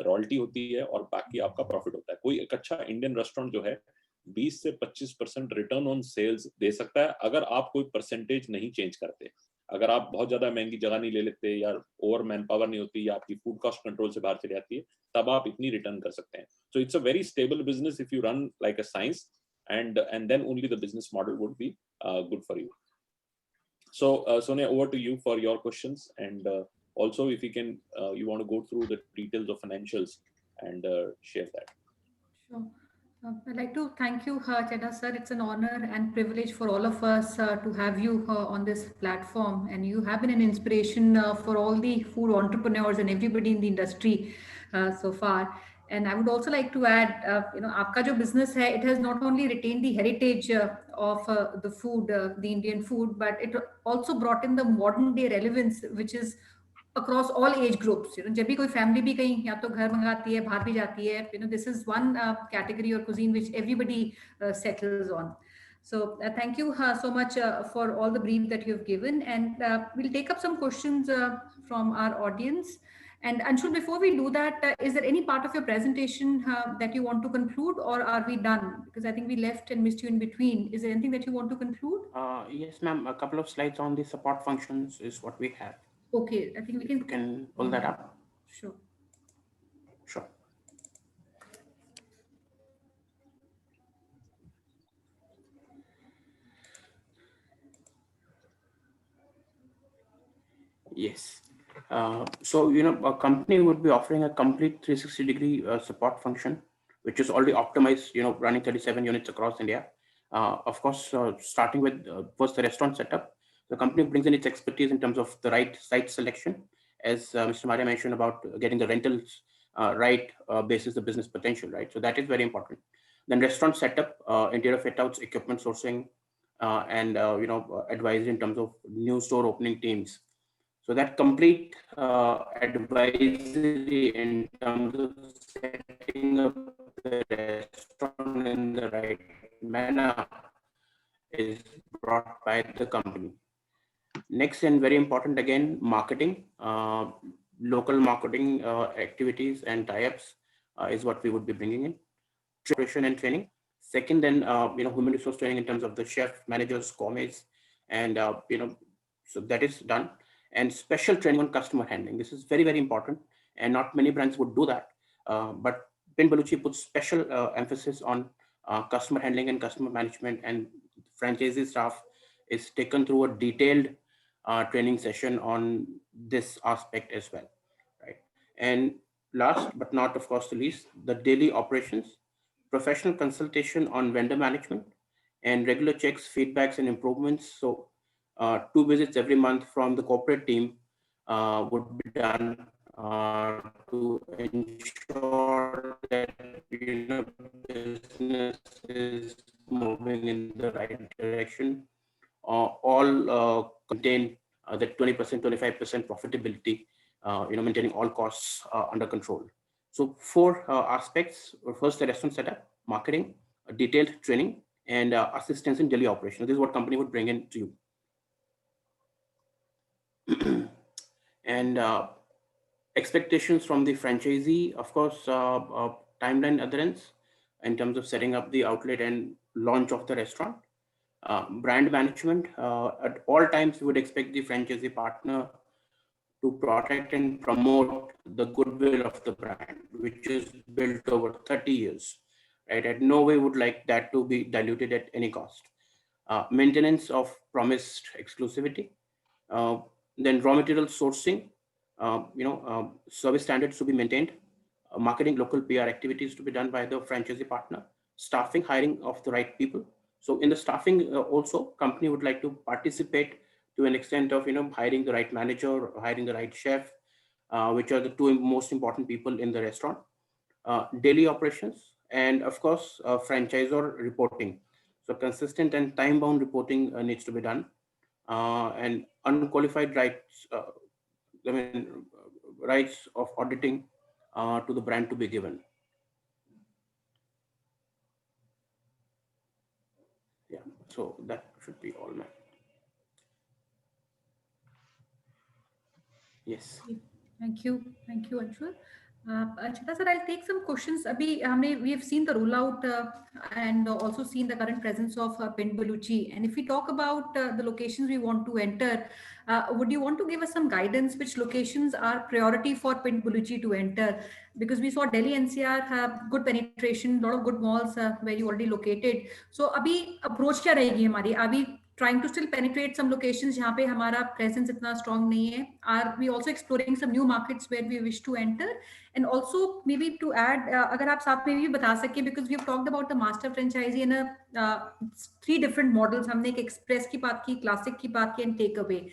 रॉयल्टी होती है, और बाकी आपका प्रॉफिट होता है। कोई एक अच्छा इंडियन रेस्टोरेंट जो है 20 से 25% रिटर्न ऑन सेल्स दे सकता है, अगर आप कोई परसेंटेज नहीं चेंज करते, अगर आप बहुत ज्यादा महंगी जगह नहीं ले लेते, या ओवर मैन पावर नहीं होती, या आपकी फूड कॉस्ट कंट्रोल से बाहर चली जाती है, तब आप इतनी रिटर्न कर सकते हैं। So it's a very stable business if you run like a science, and then only the business model would be good for you. So Sonia, over to you for your questions, and also if you can you want to go through the details of financials and share that. Sure. I'd like to thank you, Chedda sir. It's an honor and privilege for all of us to have you on this platform, and you have been an inspiration for all the food entrepreneurs and everybody in the industry so far. And I would also like to add, आपका जो business है, it has not only retained the heritage of the food, the Indian food, but it also brought in the modern day relevance, which is across all age groups. जब भी कोई family भी कहीं या तो घर मंगाती है, बाहर भी जाती है, this is one category or cuisine which everybody settles on. So thank you so much for all the brief that you've given, and we'll take up some questions from our audience. And Anshul, before we do that, is there any part of your presentation that you want to conclude, or are we done? Because I think we left and missed you in between. Is there anything that you want to conclude? Yes, ma'am. A couple of slides on the support functions is what we have. Okay, I think we can pull that up. Sure. Sure. Yes. So, a company would be offering a complete 360-degree support function, which is already optimized, running 37 units across India. Of course, starting with first the restaurant setup, the company brings in its expertise in terms of the right site selection, as Mr. Maria mentioned about getting the rentals right basis the business potential, right? So that is very important. Then restaurant setup, interior fit outs, equipment sourcing, and advisory in terms of new store opening teams. So that complete advisory in terms of setting up the restaurant in the right manner is brought by the company. Next, and very important again, marketing, local marketing activities and tie-ups is what we would be bringing in. Preparation and training. Second, then human resource training in terms of the chef, managers, gourmets, and so that is done. And special training on customer handling. This is very, very important, and not many brands would do that. But Pin Baluchi puts special emphasis on customer handling and customer management, and franchisee staff is taken through a detailed training session on this aspect as well, right? And last but not, of course, the least, the daily operations, professional consultation on vendor management, and regular checks, feedbacks, and improvements. So 2 visits every month from the corporate team would be done to ensure that business is moving in the right direction. All contain that 20%, 25% profitability, maintaining all costs under control. So 4 aspects. First, the restaurant setup, marketing, detailed training, and assistance in daily operations. This is what company would bring in to you. And expectations from the franchisee, of course, timeline adherence in terms of setting up the outlet and launch of the restaurant. Brand management, at all times we would expect the franchisee partner to protect and promote the goodwill of the brand, which is built over 30 years, right? At no way would like that to be diluted at any cost. Maintenance of promised exclusivity, then raw material sourcing, service standards to be maintained, marketing, local PR activities to be done by the franchisee partner, staffing, hiring of the right people. So in the staffing also, company would like to participate to an extent of hiring the right manager, hiring the right chef, which are the 2 most important people in the restaurant. Daily operations, and of course franchisor reporting. So consistent and time-bound reporting needs to be done, and unqualified rights, rights of auditing to the brand to be given. Yeah, so that should be all, ma'am. Yes. Thank you, Anshul. Chhota sir, I'll take some questions. We have seen the rollout and also seen the current presence of Pin Baluchi. And if we talk about the locations we want to enter, would you want to give us some guidance which locations are priority for Pin Baluchi to enter? Because we saw Delhi NCR have good penetration, a lot of good malls where you already located. So abhi approach kya rahegi hamari? Are we trying to still penetrate some locations जहाँ पे हमारा presence इतना strong नहीं है? Are we also exploring some new markets where we wish to enter? And also maybe to add, अगर आप साथ में भी बता सकें, because we have talked about the master franchisee in a 3 different models. हमने एक express की बात की, classic की बात की, and take away.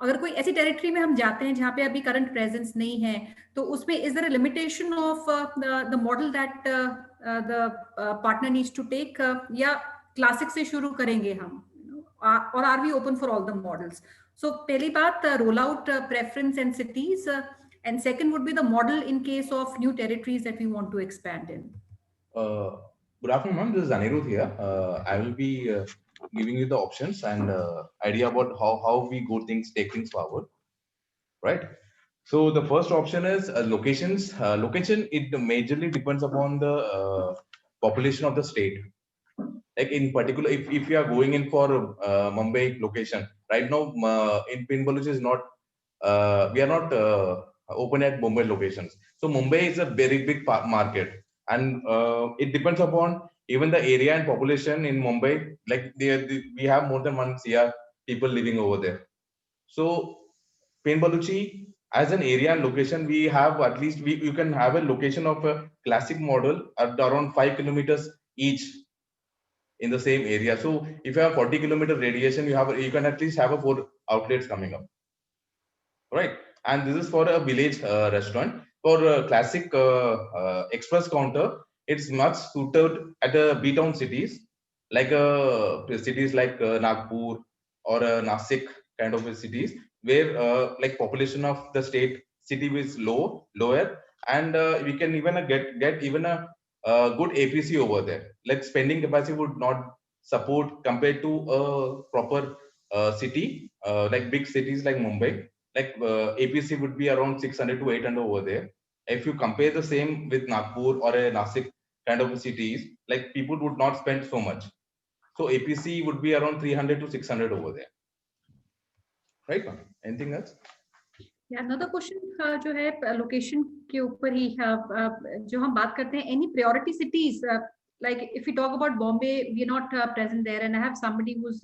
अगर कोई ऐसी टेरिटरी में हम जाते हैं जहाँ पे अभी करंट प्रेजेंस नहीं है, तो उसमें is there a limitation of the model that the partner needs to take, या क्लासिक से शुरू करेंगे हम, और are we open for all the models? So पहली बात, roll out preference and cities, and second would be the model in case of new territories that we want to expand in. Good afternoon, ma'am. This is Anirudh here. I will be giving you the options and idea about how we take things forward, right? So the first option is locations. Location, it majorly depends upon the population of the state. Like in particular, if you are going in for Mumbai location right now, in Pin Baluchi is not, we are not open at Mumbai locations. So Mumbai is a very big market, and it depends upon even the area and population in Mumbai. Like we have more than 1 CR people living over there. So Pen Baluchi as an area and location, we have at least you can have a location of a classic model at around 5 kilometers each in the same area. So if you have 40-kilometer radiation, you can at least have a 4 outlets coming up, right? And this is for a village restaurant. For a classic express counter, it's much suited at the B-town cities, like cities like Nagpur or Nasik kind of cities, where like population of the city is lower, and we can even get even a good APC over there. Like spending capacity would not support compared to a proper city, like big cities like Mumbai. Like APC would be around 600 to 800 over there. If you compare the same with Nagpur or a Nasik kind of cities, like people would not spend so much. So APC would be around 300 to 600 over there. Right? Anything else? Yeah, another question जो है location के ऊपर ही जो हम बात करते हैं, any priority cities, like if we talk about Bombay, we are not present there, and I have somebody who's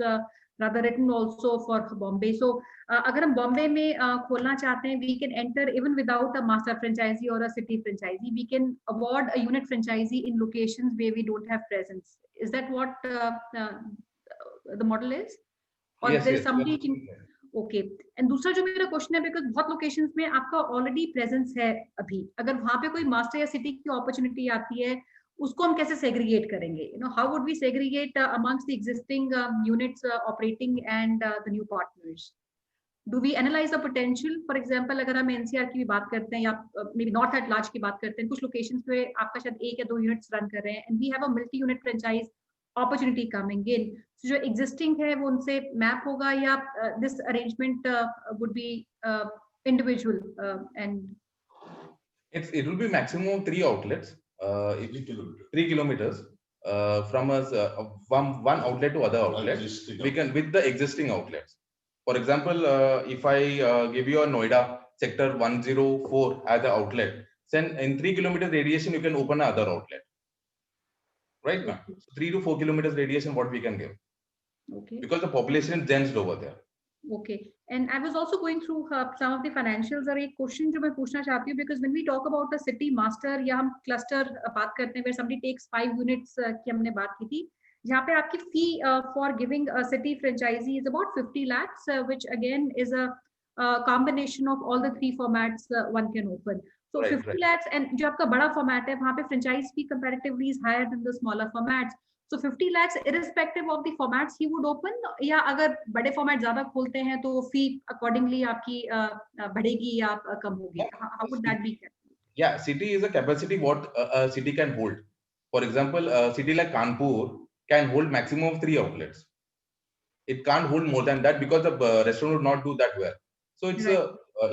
rather written also for Bombay. So अगर हम Bombay में खोलना चाहते हैं, we can enter even without a master franchisee or a city franchisee. We can award a unit franchisee in locations where we don't have presence. Is that what the model is? Or Yes, there is yes. somebody okay and दूसरा जो मेरा question है, because बहुत locations में आपका already presence है अभी, अगर वहां पे कोई मास्टर या सिटी की अपॉर्चुनिटी आती है, उसको हम कैसे सेग्रीगेट करेंगे? You know, how would we segregate amongst the existing units operating and the new partners? Do we analyse the potential? For example अगर हम एनसीआर की भी बात करते हैं या maybe north at large की बात करते हैं, कुछ लोकेशंस पे आपका शायद 1 या 2 यूनिट्स रन कर रहे हैं, and we have a multi unit franchise opportunity coming in. So जो existing है वो उनसे map होगा, या this arrangement would be individual and it will be maximum 3 outlets, 3 kilometers from us, from one outlet to other outlet. We can with the existing outlets. For example, if I give you a Noida sector 104 as an outlet, then in 3 kilometers radiation you can open another outlet. Right, ma'am? So 3 to 4 kilometers radiation, what we can give. Okay. Because the population is dense over there. Okay. And I was also going through some of the financials. और एक question जो मैं पूछना चाहती हूँ, because when we talk about a city master या हम cluster बात करते हैं, where somebody takes 5 units की हमने बात की थी, जहाँ पे आपकी fee for giving a city franchisee is about 50 lakhs, which again is a combination of all the 3 formats one can open. So Right, 50 lakhs, and जो आपका बड़ा फॉर्मेट है वहाँ पे franchise fee comparatively is higher than the smaller formats. So 50 lakhs irrespective of the formats he would open, या अगर बड़े format ज्यादा खोलते हैं तो फी अकॉर्डिंगली आपकी बढ़ेगी या कम होगी? How would that be? Yeah, city is a capacity what a city can hold. For example, a city like Kanpur can hold maximum of 3 outlets. It can't hold more than that because the restaurant would not do that well. So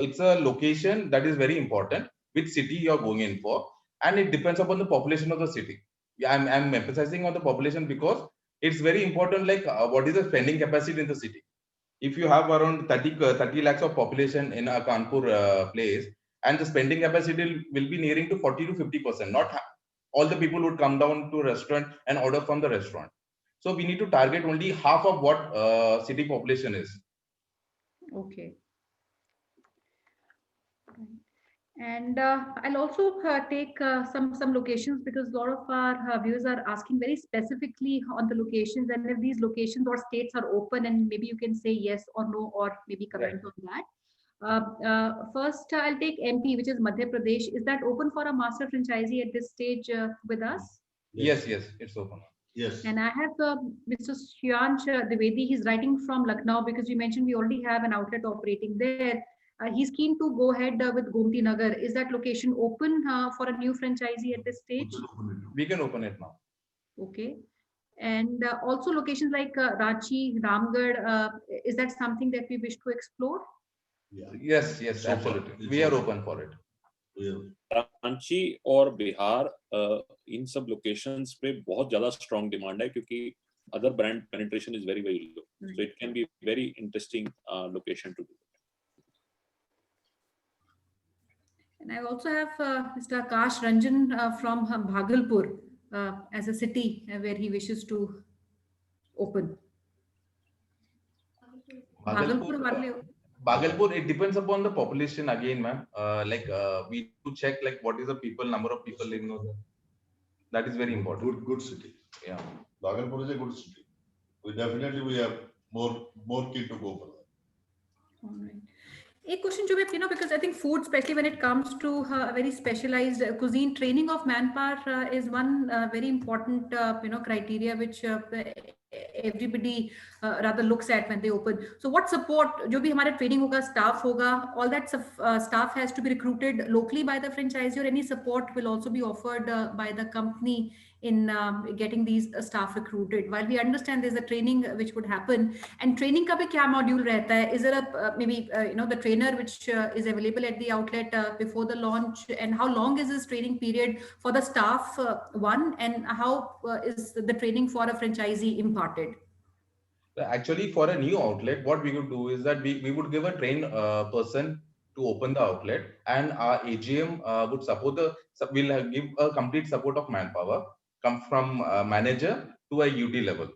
it's a location that is very important, which city you are going in for, and it depends upon the population of the city. I'm emphasizing on the population because it's very important, like what is the spending capacity in the city. If you have around 30 lakhs of population in a Kanpur place, and the spending capacity will be nearing to 40 to 50%, not all the people would come down to a restaurant and order from the restaurant. So we need to target only half of what city population is. Okay. And I'll also take some locations, because a lot of our viewers are asking very specifically on the locations, and if these locations or states are open, and maybe you can say yes or no, or maybe comment on that. First, I'll take MP, which is Madhya Pradesh. Is that open for a master franchisee at this stage with us? Yes, it's open. Yes. And I have Mr. Shyansh Dwivedi. He's writing from Lucknow, because you mentioned we already have an outlet operating there. He's keen to go ahead with Gomti Nagar. Is that location open for a new franchisee at this stage? We can open it now. Okay. And also locations like Ranchi, Ramgarh, is that something that we wish to explore? Yeah. Yes, absolutely. We are open for it. Ranchi और बिहार इन सब locations पे बहुत ज्यादा strong demand है, क्योंकि other brand penetration is very low, so it can be very interesting location to do. And I also have Mr. Akash Ranjan from Bhagalpur as a city where he wishes to open. Bhagalpur, Bhagalpur, it depends upon the population again, ma'am. We do check like what is the number of people living over there. That is very important. Good city. Yeah. Bhagalpur is a good city. We have more keen to go for that. All right. A question, Jobib, because I think food, especially when it comes to a very specialized cuisine, training of manpower is one very important, criteria which everybody rather looks at when they open. So what support, jo bhi hamara training hoga, staff hoga, all that staff has to be recruited locally by the franchisee, or any support will also be offered by the company in getting these staff recruited. While we understand there's a training which would happen, and training ka bhi kya module rehta hai? Is there a maybe the trainer which is available at the outlet before the launch, and how long is this training period for the staff one, and how is the training for a franchisee imparted? Actually, for a new outlet, what we would do is that we would give a trained person to open the outlet, and our AGM would support will give a complete support of manpower, come from manager to a UD level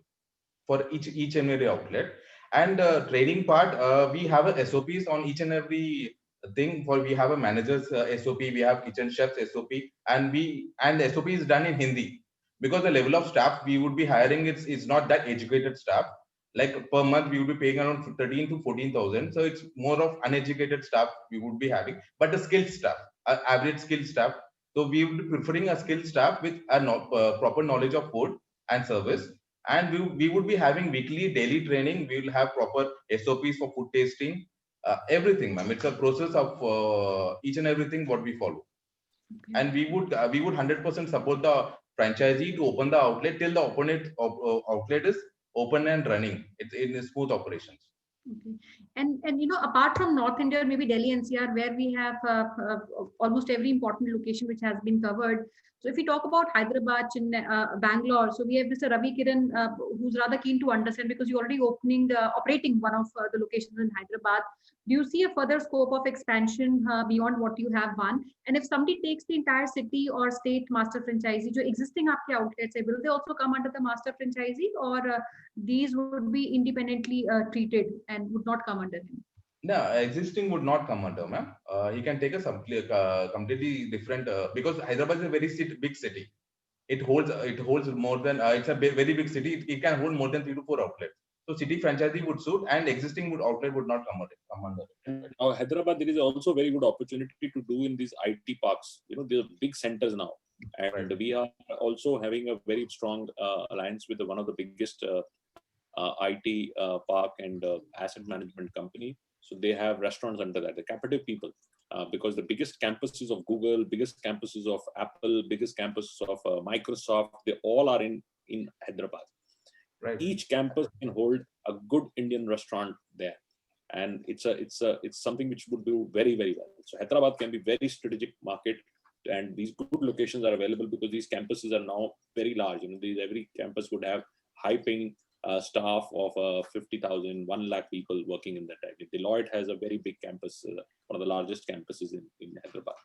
for each and every outlet. And training part, we have a SOPs on each and every thing. We have a manager's SOP, we have kitchen chef's SOP, and the SOP is done in Hindi, because the level of staff we would be hiring is not that educated staff. Like per month we would be paying around 13 to 14,000, so it's more of uneducated staff we would be having, but the skilled staff, average skilled staff. So we would be preferring a skilled staff with a proper knowledge of food and service. And we would be having weekly, daily training. We will have proper SOPs for food tasting, everything, ma'am. It's a process of each and everything what we follow. Okay. And we would 100% support the franchisee to open the outlet till the outlet is open and running. It's in smooth operations. Okay. And apart from North India, maybe Delhi NCR, where we have almost every important location which has been covered. So if we talk about Hyderabad, Chennai, Bangalore, so we have Mr. Ravi Kiran, who's rather keen to understand, because you're already operating one of the locations in Hyderabad. Do you see a further scope of expansion beyond what you have done? And if somebody takes the entire city or state master franchisee, jo existing aapke outlets, will they also come under the master franchisee, or these would be independently treated and would not come under him? No, existing would not come under, ma'am. He can take a completely different, because Hyderabad is a very big city. It holds more than, it's a very big city. It can hold more than 3 to 4 outlets. So city franchisee would suit, and existing outlet would not come under. Now, Hyderabad, there is also very good opportunity to do in these IT parks. There are big centers now, and right. We are also having a very strong alliance with one of the biggest IT park and asset management company. So they have restaurants under that. The captive people, because the biggest campuses of Google, biggest campuses of Apple, biggest campuses of Microsoft, they all are in Hyderabad. Right. Each campus can hold a good Indian restaurant there, and it's something which would do very, very well. So Hyderabad can be very strategic market, and these good locations are available because these campuses are now very large. Every campus would have high-paying staff of 50,000, 1 lakh people working in that area. Deloitte has a very big campus, one of the largest campuses in Hyderabad.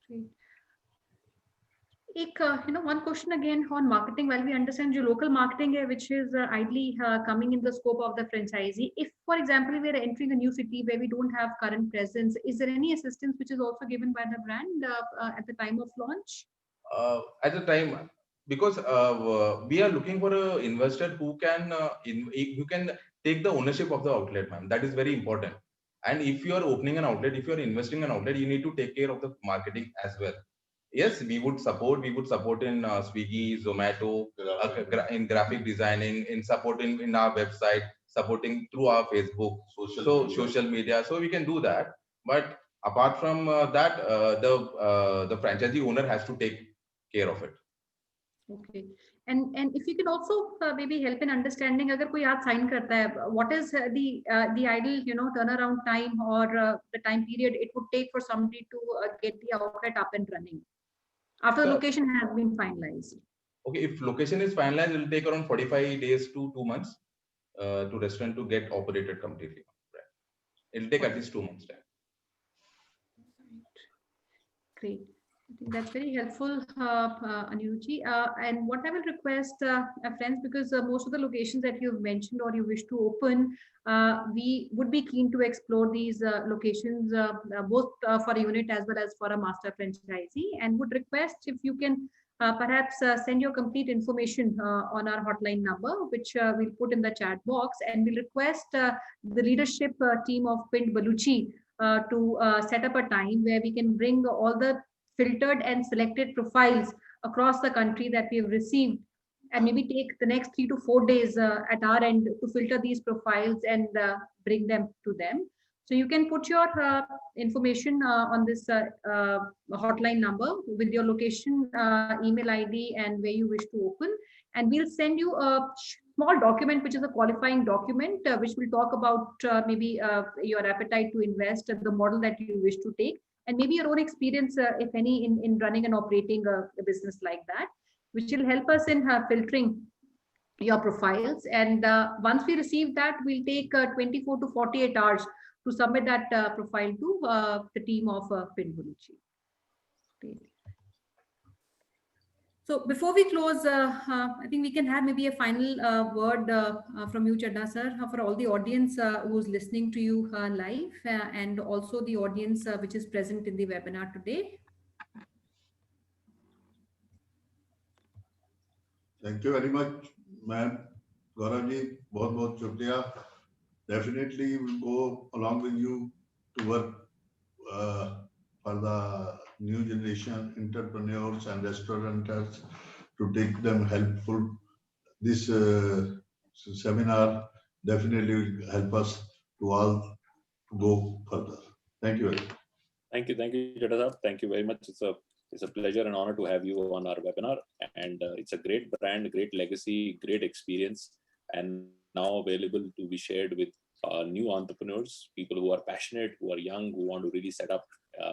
Great. One question again on marketing. While we understand your local marketing, which is ideally coming in the scope of the franchisee. If, for example, we are entering a new city where we don't have current presence, is there any assistance which is also given by the brand at the time of launch? At the time, because we are looking for an investor who can take the ownership of the outlet, ma'am. That is very important. And if you are opening an outlet, if you are investing in an outlet, you need to take care of the marketing as well. Yes, we would support in Swiggy, Zomato, in graphic designing, in supporting in our website, supporting through our Facebook, social media. So we can do that. But apart from that, the franchisee owner has to take care of it. Okay. And if you can also maybe help in understanding, agar koi aaj sign karta hai, what is the ideal turnaround time or the time period it would take for somebody to get the outlet up and running after the location has been finalized? Okay, if location is finalized, it will take around 45 days to 2 months to restaurant to get operated completely. Right. It will take at least 2 months time. Great. I think that's very helpful, Anirudhji. And what I will request, friends, because most of the locations that you've mentioned or you wish to open, we would be keen to explore these locations, both for a unit as well as for a master franchisee, and would request if you can perhaps send your complete information on our hotline number, which we'll put in the chat box, and we'll request the leadership team of Pind Baluchi to set up a time where we can bring all the filtered and selected profiles across the country that we have received, and maybe take the next 3 to 4 days at our end to filter these profiles and bring them to them. So you can put your information on this hotline number with your location, email ID, and where you wish to open. And we'll send you a small document, which is a qualifying document, which will talk about maybe your appetite to invest and the model that you wish to take, and maybe your own experience, if any, in running and operating a business like that, which will help us in filtering your profiles. And once we receive that, we'll take 24 to 48 hours to submit that profile to the team of Pind Baluchi. Great. So before we close, I think we can have maybe a final word from you, Chadha sir, for all the audience who's listening to you live, and also the audience which is present in the webinar today. Thank you very much, ma'am. Gauravji, बहुत शुक्रिया. Definitely we'll go along with you to work for the new generation entrepreneurs and restaurateurs, to take them helpful. This seminar definitely will help us to all go further. Thank you very much. Thank you, Chadha sir. Thank you very much. It's a pleasure and honor to have you on our webinar, and it's a great brand, great legacy, great experience, and now available to be shared with new entrepreneurs, people who are passionate, who are young, who want to really set up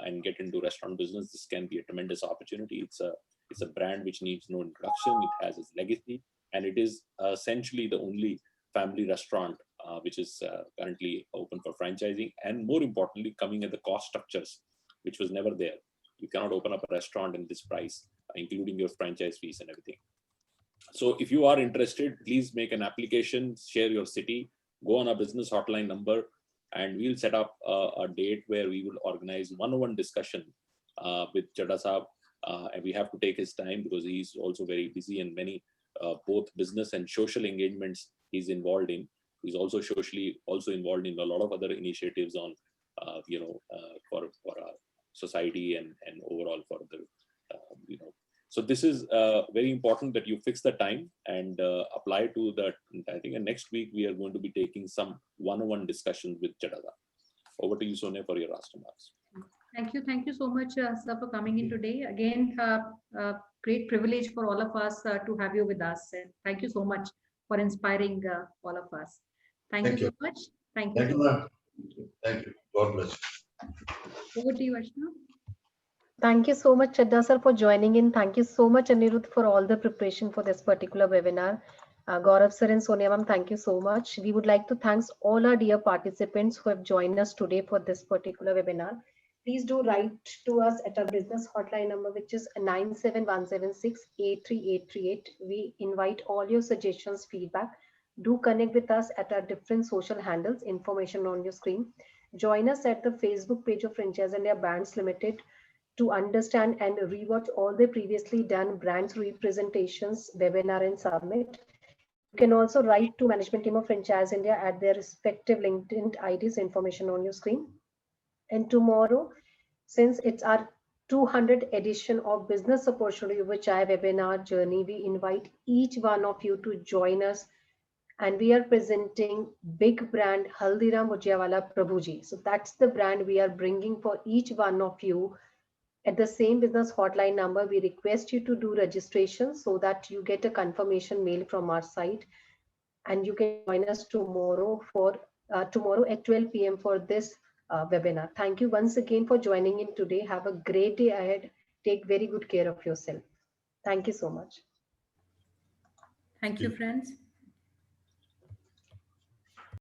and get into restaurant business. This can be a tremendous opportunity. It's a brand which needs no introduction. It has its legacy, and it is essentially the only family restaurant which is currently open for franchising, and more importantly, coming at the cost structures, which was never there. You cannot open up a restaurant in this price, including your franchise fees and everything. So if you are interested, please make an application, share your city, go on our business hotline number, and we'll set up a date where we will organize one-on-one discussion with Chadha Saab. And we have to take his time because he's also very busy, and many both business and social engagements he's involved in. He's also socially involved in a lot of other initiatives on, for our society and overall for the, So this is very important that you fix the time and apply to that. I think next week we are going to be taking some one-on-one discussions with Chadha. Over to you, Sonia, for your last remarks. Thank you so much, sir, for coming in today. Again, great privilege for all of us to have you with us. And thank you so much for inspiring all of us. Thank you so much. Thank you. Thank you, ma'am. Thank you. God bless you. Over to you, Ashna. Thank you so much, Chadha sir, for joining in. Thank you so much, Anirudh, for all the preparation for this particular webinar. Gaurav sir and Sonia ma'am, thank you so much. We would like to thank all our dear participants who have joined us today for this particular webinar. Please do write to us at our business hotline number, which is 97176-83838. We invite all your suggestions, feedback. Do connect with us at our different social handles, information on your screen. Join us at the Facebook page of Franchise India Brands Limited to understand and rewatch all the previously done brands representations, webinar and summit. You can also write to management team of Franchise India at their respective LinkedIn IDs, information on your screen. And tomorrow, since it's our 200th edition of Business Opportunity with Chai webinar journey, we invite each one of you to join us. And we are presenting big brand Haldiram Bhujia Prabhuji. So that's the brand we are bringing for each one of you. At the same business hotline number, we request you to do registration so that you get a confirmation mail from our site. And you can join us tomorrow at 12 p.m. for this webinar. Thank you once again for joining in today. Have a great day ahead. Take very good care of yourself. Thank you so much. Thank you, friends.